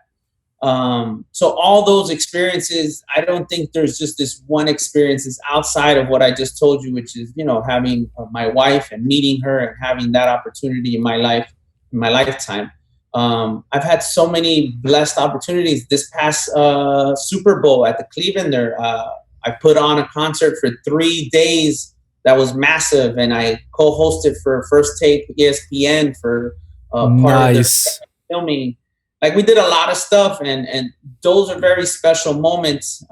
So all those experiences, I don't think there's just this one experience is outside of what I just told you, which is, having my wife and meeting her and having that opportunity in my life, in my lifetime. I've had so many blessed opportunities. This past Super Bowl at the Clevelander, I put on a concert for 3 days that was massive, and I co-hosted for First Take Ep10 for part of their Nice. filming. Like, we did a lot of stuff, and those are very special moments.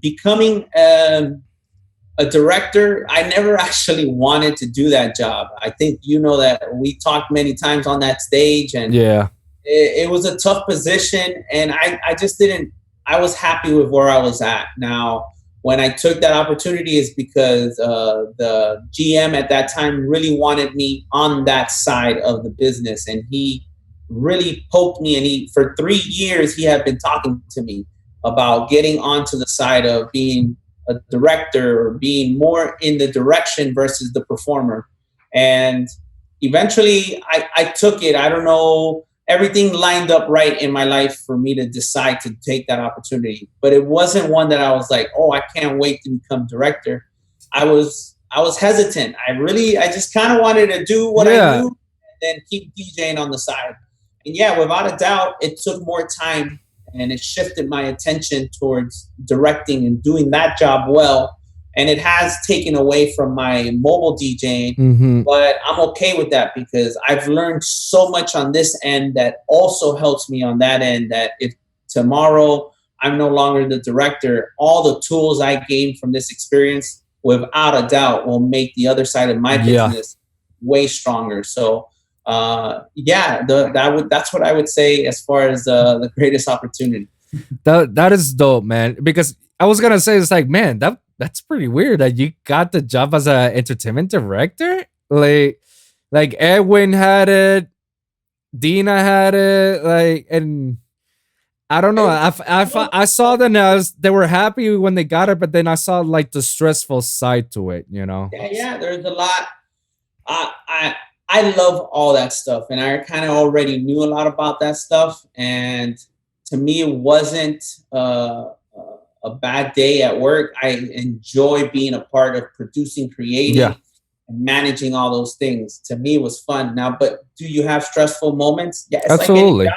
Becoming a director, I never actually wanted to do that job. I think that we talked many times on that stage, and Yeah. it was a tough position, and I just didn't. I was happy with where I was at. Now, when I took that opportunity, is because the GM at that time really wanted me on that side of the business, and he really poked me. And for 3 years, he had been talking to me about getting onto the side of being a director or being more in the direction versus the performer. And eventually, I took it. I don't know. Everything lined up right in my life for me to decide to take that opportunity. But it wasn't one that I was like, oh, I can't wait to become director. I was hesitant. I just kind of wanted to do what I Yeah. do and then keep DJing on the side. And yeah, without a doubt, it took more time and it shifted my attention towards directing and doing that job well. And it has taken away from my mobile DJing, Mm-hmm. but I'm okay with that because I've learned so much on this end that also helps me on that end. That if tomorrow I'm no longer the director, all the tools I gained from this experience, without a doubt, will make the other side of my Yeah. business way stronger. So yeah, that's what I would say as far as the greatest opportunity. That is dope, man. Because I was gonna say it's like, man, that's pretty weird that you got the job as a entertainment director. Like Edwin had it, Dina had it, like, and I don't know. I saw the news. They were happy when they got it, but then I saw like the stressful side to it. You know. Yeah, there's a lot. I I I love all that stuff, and I kind of already knew a lot about that stuff. And to me, it wasn't a bad day at work. I enjoy being a part of producing, Yeah. creating, and managing all those things. To me, it was fun. Now, but do you have stressful moments? Yeah, it's like any Absolutely. job.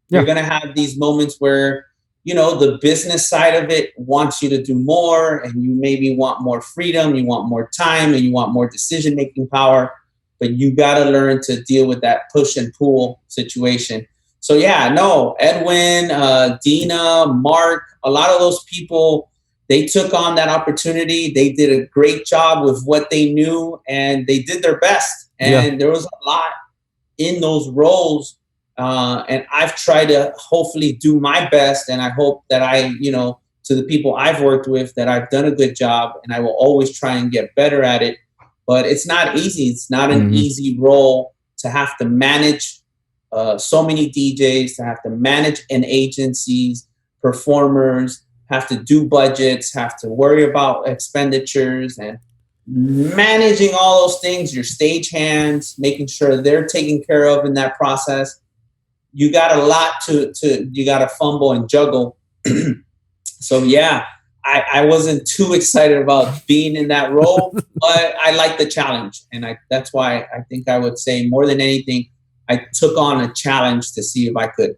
You're Yeah. gonna have these moments where the business side of it wants you to do more, and you maybe want more freedom, you want more time, and you want more decision making power. But you got to learn to deal with that push and pull situation. So yeah, no, Edwin, Dina, Mark, a lot of those people, they took on that opportunity. They did a great job with what they knew, and they did their best. Yeah. And there was a lot in those roles. And I've tried to hopefully do my best. And I hope that to the people I've worked with, that I've done a good job, and I will always try and get better at it. But it's not easy. It's not an Mhm. easy role to have to manage so many DJs, to have to manage an agencies, performers, have to do budgets, have to worry about expenditures, and managing all those things, your stage hands, making sure they're taken care of in that process. You got a lot to you got to fumble and juggle. So yeah, I wasn't too excited about being in that role, but I like the challenge, and that's why I think I would say more than anything, I took on a challenge to see if I could.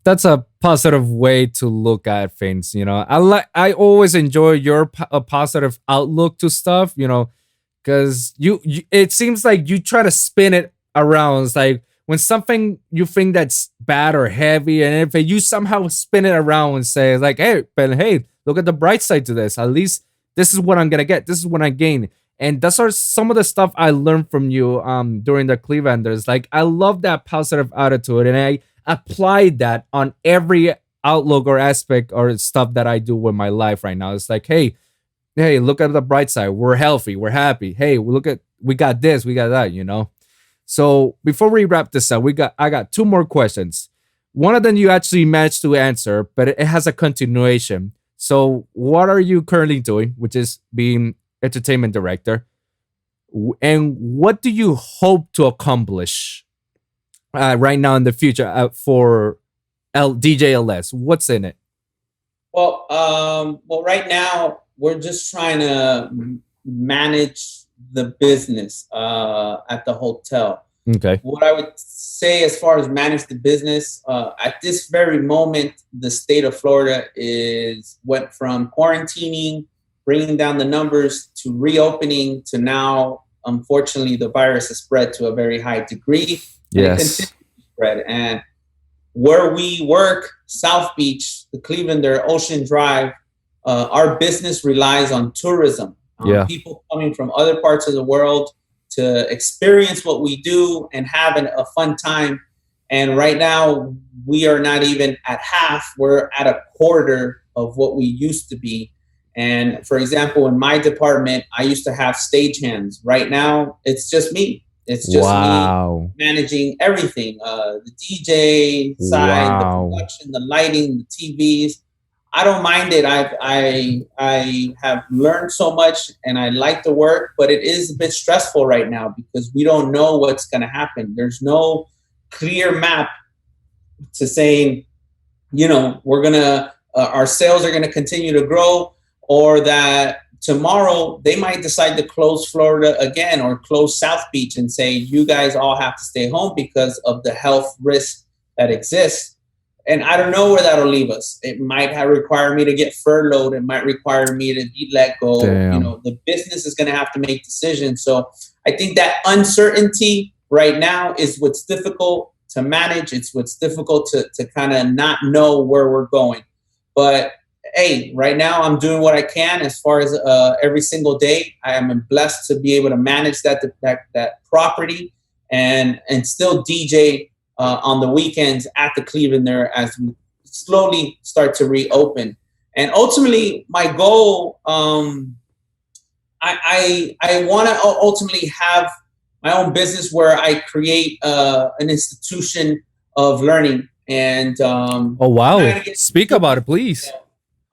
That's a positive way to look at things. I always enjoy your a positive outlook to stuff. Because you it seems like you try to spin it around. It's like when something you think that's bad or heavy, and if you somehow spin it around and say like, hey, look at the bright side to this. At least this is what I'm gonna get. This is what I gain. And that's are some of the stuff I learned from you during the Clevelanders. Like I love that positive attitude, and I applied that on every outlook or aspect or stuff that I do with my life right now. It's like, hey, look at the bright side. We're healthy. We're happy. Hey, we got this, we got that. So before we wrap this up, I got two more questions. One of them you actually managed to answer, but it has a continuation. So what are you currently doing, which is being entertainment director? And what do you hope to accomplish right now in the future for DJLS? What's in it? Well, right now we're just trying to manage the business at the hotel. Okay. What I would say as far as manage the business, at this very moment, the state of Florida went from quarantining, bringing down the numbers, to reopening, to now, unfortunately, the virus has spread to a very high degree. And it continues to spread. And where we work, South Beach, the Clevelander, Ocean Drive, our business relies on tourism. People coming from other parts of the world to experience what we do and having a fun time. And right now, we are not even at half. We're at a quarter of what we used to be. And for example, in my department, I used to have stagehands. Right now, it's just me. It's just me managing everything, the DJ side, the production, the lighting, the TVs. I don't mind it. I have learned so much, and I like the work, but it is a bit stressful right now because we don't know what's going to happen. There's no clear map to saying, we're gonna our sales are going to continue to grow, or that tomorrow they might decide to close Florida again or close South Beach and say, you guys all have to stay home because of the health risk that exists. And I don't know where that'll leave us. It might require me to get furloughed. It might require me to be let go. Damn. You know, the business is going to have to make decisions. So I think that uncertainty right now is what's difficult to manage. It's what's difficult to kind of not know where we're going. But hey, right now I'm doing what I can as far as every single day. I am blessed to be able to manage that property and still DJ on the weekends at the Cleveland there as we slowly start to reopen. And ultimately, my goal, I want to ultimately have my own business where I create an institution of learning. And oh wow, speak about it, please.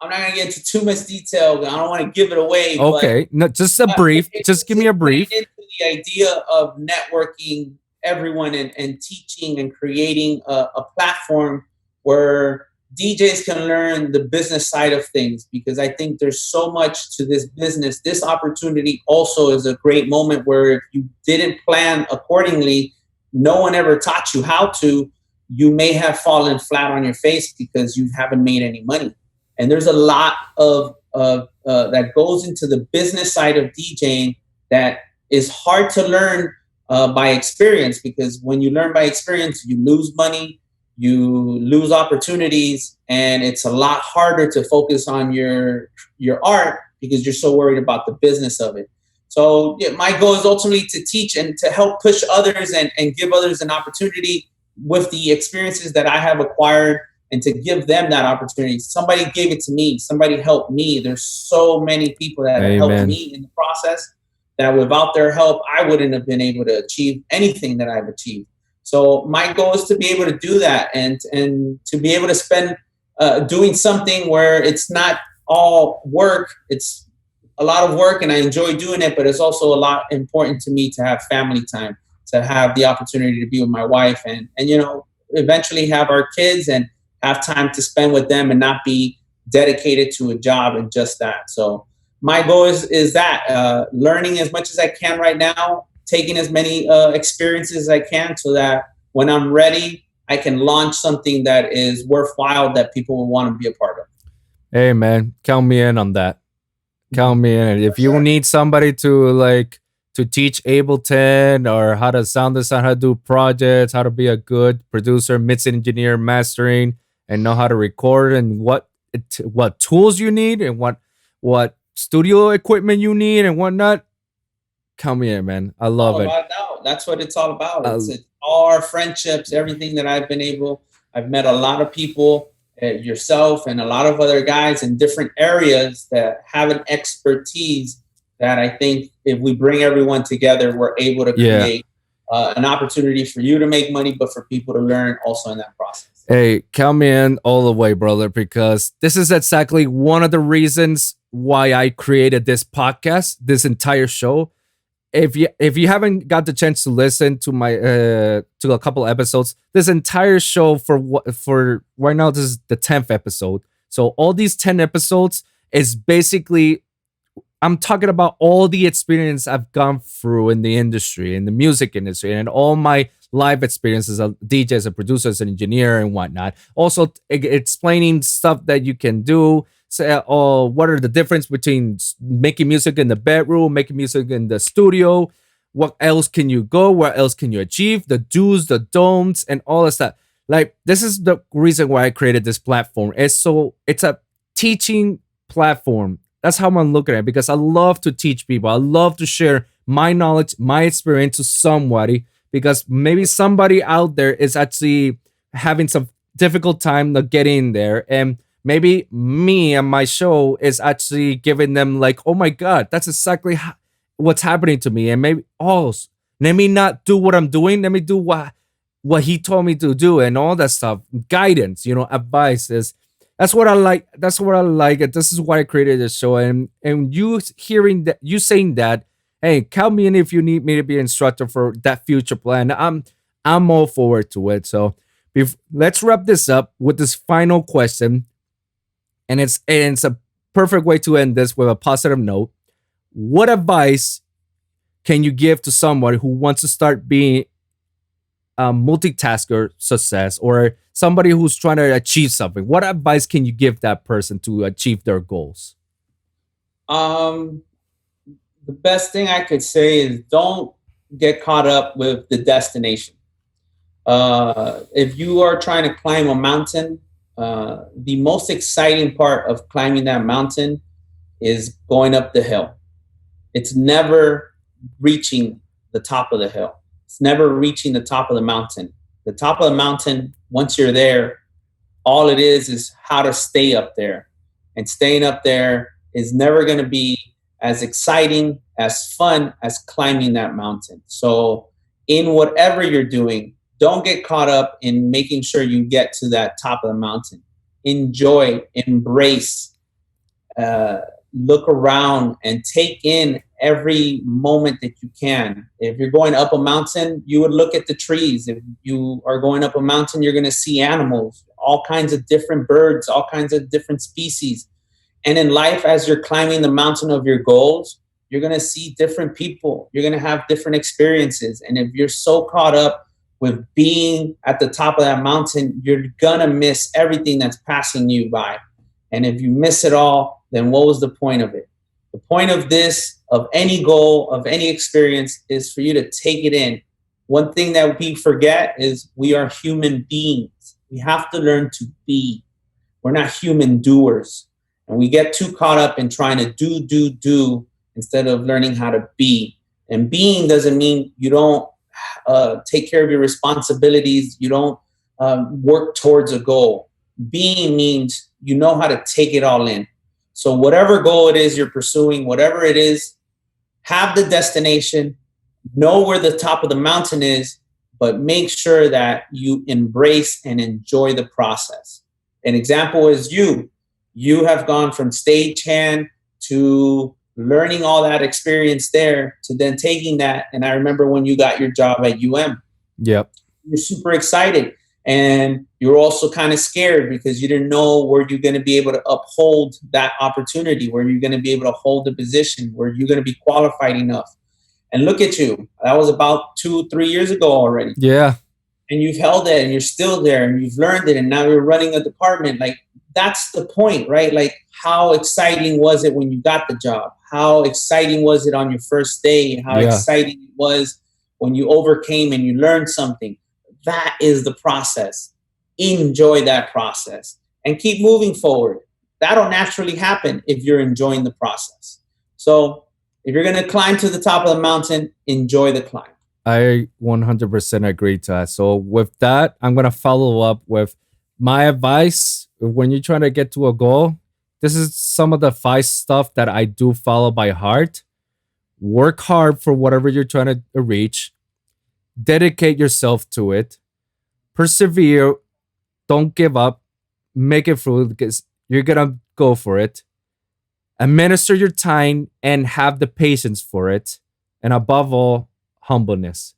I'm not gonna get into too much detail. I don't want to give it away. Okay, no, just a brief. Just give me a brief. Into the idea of networking everyone and teaching and creating a platform where DJs can learn the business side of things, because I think there's so much to this business. This opportunity also is a great moment where if you didn't plan accordingly, no one ever taught you how to, you may have fallen flat on your face because you haven't made any money. And there's a lot of that goes into the business side of DJing that is hard to learn by experience, because when you learn by experience, you lose money, you lose opportunities, and it's a lot harder to focus on your art because you're so worried about the business of it. So yeah, my goal is ultimately to teach and to help push others and give others an opportunity with the experiences that I have acquired, and to give them that opportunity. Somebody gave it to me. Somebody helped me. There's so many people that have helped me in the process that without their help, I wouldn't have been able to achieve anything that I've achieved. So my goal is to be able to do that and to be able to spend doing something where it's not all work. It's a lot of work and I enjoy doing it, but it's also a lot important to me to have family time, to have the opportunity to be with my wife and you know, eventually have our kids and have time to spend with them and not be dedicated to a job and just that. So my goal is that learning as much as I can right now, taking as many experiences as I can so that when I'm ready, I can launch something that is worthwhile that people will want to be a part of. Hey man, count me in on that. Count me in. If you need somebody to teach Ep10 or how to sound design, how to do projects, how to be a good producer, mix engineer, mastering, and know how to record and what tools you need and what studio equipment you need and whatnot, come here, man. I love it. That's what it's all about. It's all our friendships, everything that I've met a lot of people, yourself and a lot of other guys in different areas that have an expertise that I think if we bring everyone together, we're able to create an opportunity for you to make money, but for people to learn also in that process. Hey, come in all the way, brother, because this is exactly one of the reasons why I created this podcast, this entire show. If you haven't got the chance to listen to my to a couple episodes, this entire show for right now, this is the 10th episode. So all these 10 episodes is basically I'm talking about all the experience I've gone through in the industry, in the music industry, and all my live experiences as a DJ, as a producer, as an engineer, and whatnot. Also, explaining stuff that you can do. Say, what are the difference between making music in the bedroom, making music in the studio? What else can you go? What else can you achieve? The do's, the don'ts, and all that stuff. Like, this is the reason why I created this platform. It's a teaching platform. That's how I'm looking at it, because I love to teach people. I love to share my knowledge, my experience to somebody, because maybe somebody out there is actually having some difficult time not getting there. And maybe me and my show is actually giving them like, oh my God, that's exactly what's happening to me. And maybe, let me not do what I'm doing. Let me do what he told me to do and all that stuff. Guidance, advices. That's what I like. That's what I like. And this is why I created this show. And you hearing that, you saying that, hey, count me in if you need me to be an instructor for that future plan. I'm all forward to it. So let's wrap this up with this final question. And it's a perfect way to end this with a positive note. what advice can you give to someone who wants to start being a multitasker success, or somebody who's trying to achieve something? What advice can you give that person to achieve their goals? Um, the best thing I could say is don't get caught up with the destination. If you are trying to climb a mountain, the most exciting part of climbing that mountain is going up the hill. It's never reaching the top of the hill. It's never reaching the top of the mountain. The top of the mountain, once you're there, all it is how to stay up there. And staying up there is never going to be as exciting, as fun as climbing that mountain. So in whatever you're doing, don't get caught up in making sure you get to that top of the mountain. Enjoy, embrace, look around and take in every moment that you can. If you're going up a mountain, you would look at the trees. If you are going up a mountain, you're going to see animals, all kinds of different birds, all kinds of different species. And in life, as you're climbing the mountain of your goals, you're going to see different people. You're going to have different experiences. And if you're so caught up with being at the top of that mountain, you're going to miss everything that's passing you by. And if you miss it all, then what was the point of it? The point of this, of any goal, of any experience, is for you to take it in. One thing that we forget is we are human beings. We have to learn to be. We're not human doers. And we get too caught up in trying to do instead of learning how to be. And being doesn't mean you don't take care of your responsibilities. You don't work towards a goal. Being means you know how to take it all in. So whatever goal it is you're pursuing, whatever it is, have the destination, know where the top of the mountain is, but make sure that you embrace and enjoy the process. An example is you. You have gone from stagehand to learning all that experience there to then taking that. And I remember when you got your job at Yep. You're super excited. And you're also kind of scared because you didn't know where you're going to be able to uphold that opportunity, where you're going to be able to hold the position, where you're going to be qualified enough. And look at you. That was about 2-3 years ago already. Yeah. And you've held it and you're still there and you've learned it. And now you're running a department. Like, that's the point, right? Like, how exciting was it when you got the job? How exciting was it on your first day? How exciting it was when you overcame and you learned something? That is the process. Enjoy that process and keep moving forward. That'll naturally happen if you're enjoying the process. So if you're going to climb to the top of the mountain, enjoy the climb. I 100% agree to that. So with that, I'm going to follow up with my advice. When you're trying to get to a goal, this is some of the 5 stuff that I do follow by heart. Work hard for whatever you're trying to reach. Dedicate yourself to it. Persevere. Don't give up. Make it through because you're going to go for it. Administer your time and have the patience for it. And above all, humbleness.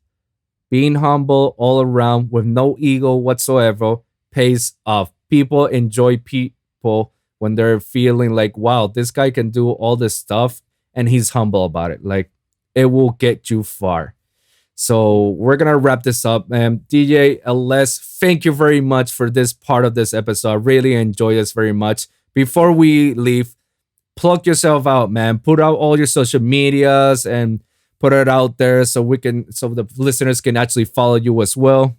Being humble all around with no ego whatsoever pays off. People enjoy people when they're feeling like, wow, this guy can do all this stuff and he's humble about it. Like, it will get you far. So we're going to wrap this up. DJ LS, thank you very much for this part of this episode. I really enjoy this very much. Before we leave, plug yourself out, man. Put out all your social medias and put it out there so the listeners can actually follow you as well.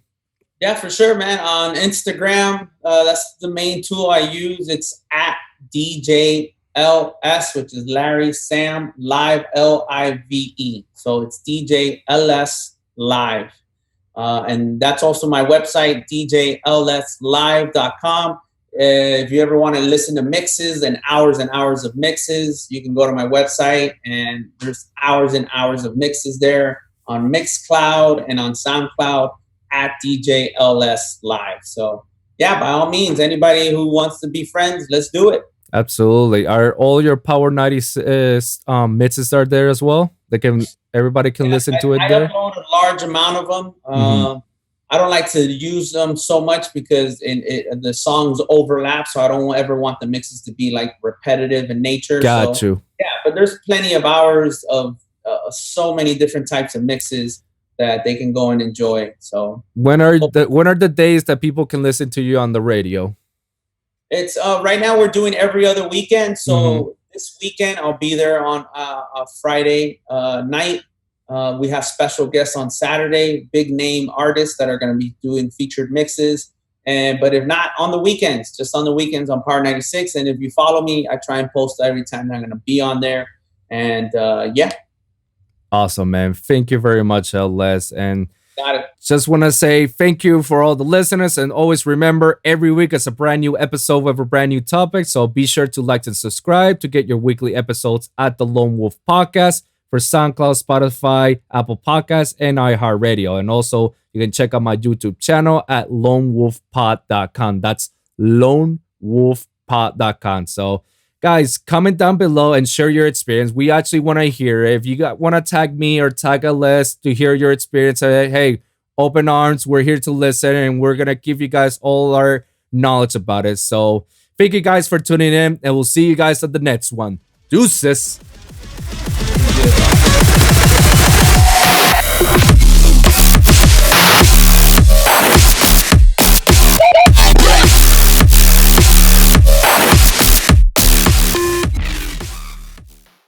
Yeah, for sure, man. On Instagram, that's the main tool I use. It's at DJLS, which is Larry Sam Live, LIVE. So it's DJLS Live. And that's also my website, DJLSlive.com. If you ever want to listen to mixes and hours of mixes, you can go to my website and there's hours and hours of mixes there on Mixcloud and on SoundCloud at DJLS Live. So yeah, by all means, anybody who wants to be friends, let's do it. Absolutely. Are all your Power 90s mixes are there as well? Everybody can listen to it I there? upload a large amount of them. I don't like to use them so much because the songs overlap. So I don't ever want the mixes to be like repetitive in nature. Got so, you. Yeah, but there's plenty of hours of so many different types of mixes that they can go and enjoy. So when are the days that people can listen to you on the radio? It's right now we're doing every other weekend. So this weekend I'll be there on a Friday night. We have special guests on Saturday, big name artists that are going to be doing featured mixes. But if not, on the weekends, just on the weekends on Power 96. And if you follow me, I try and post every time I'm going to be on there. And yeah. Awesome, man. Thank you very much, Les. And got it. Just want to say thank you for all the listeners. And always remember, every week is a brand new episode with a brand new topic. So be sure to like and subscribe to get your weekly episodes at the Lone Wolv Podcast for SoundCloud, Spotify, Apple Podcasts, and iHeartRadio. And also, you can check out my YouTube channel at lonewolfpod.com. That's lonewolfpod.com. So, guys, comment down below and share your experience. We actually want to hear it. If you want to tag me or tag a list to hear your experience, hey, open arms. We're here to listen, and we're going to give you guys all our knowledge about it. So, thank you guys for tuning in, and we'll see you guys at the next one. Deuces. Yeah.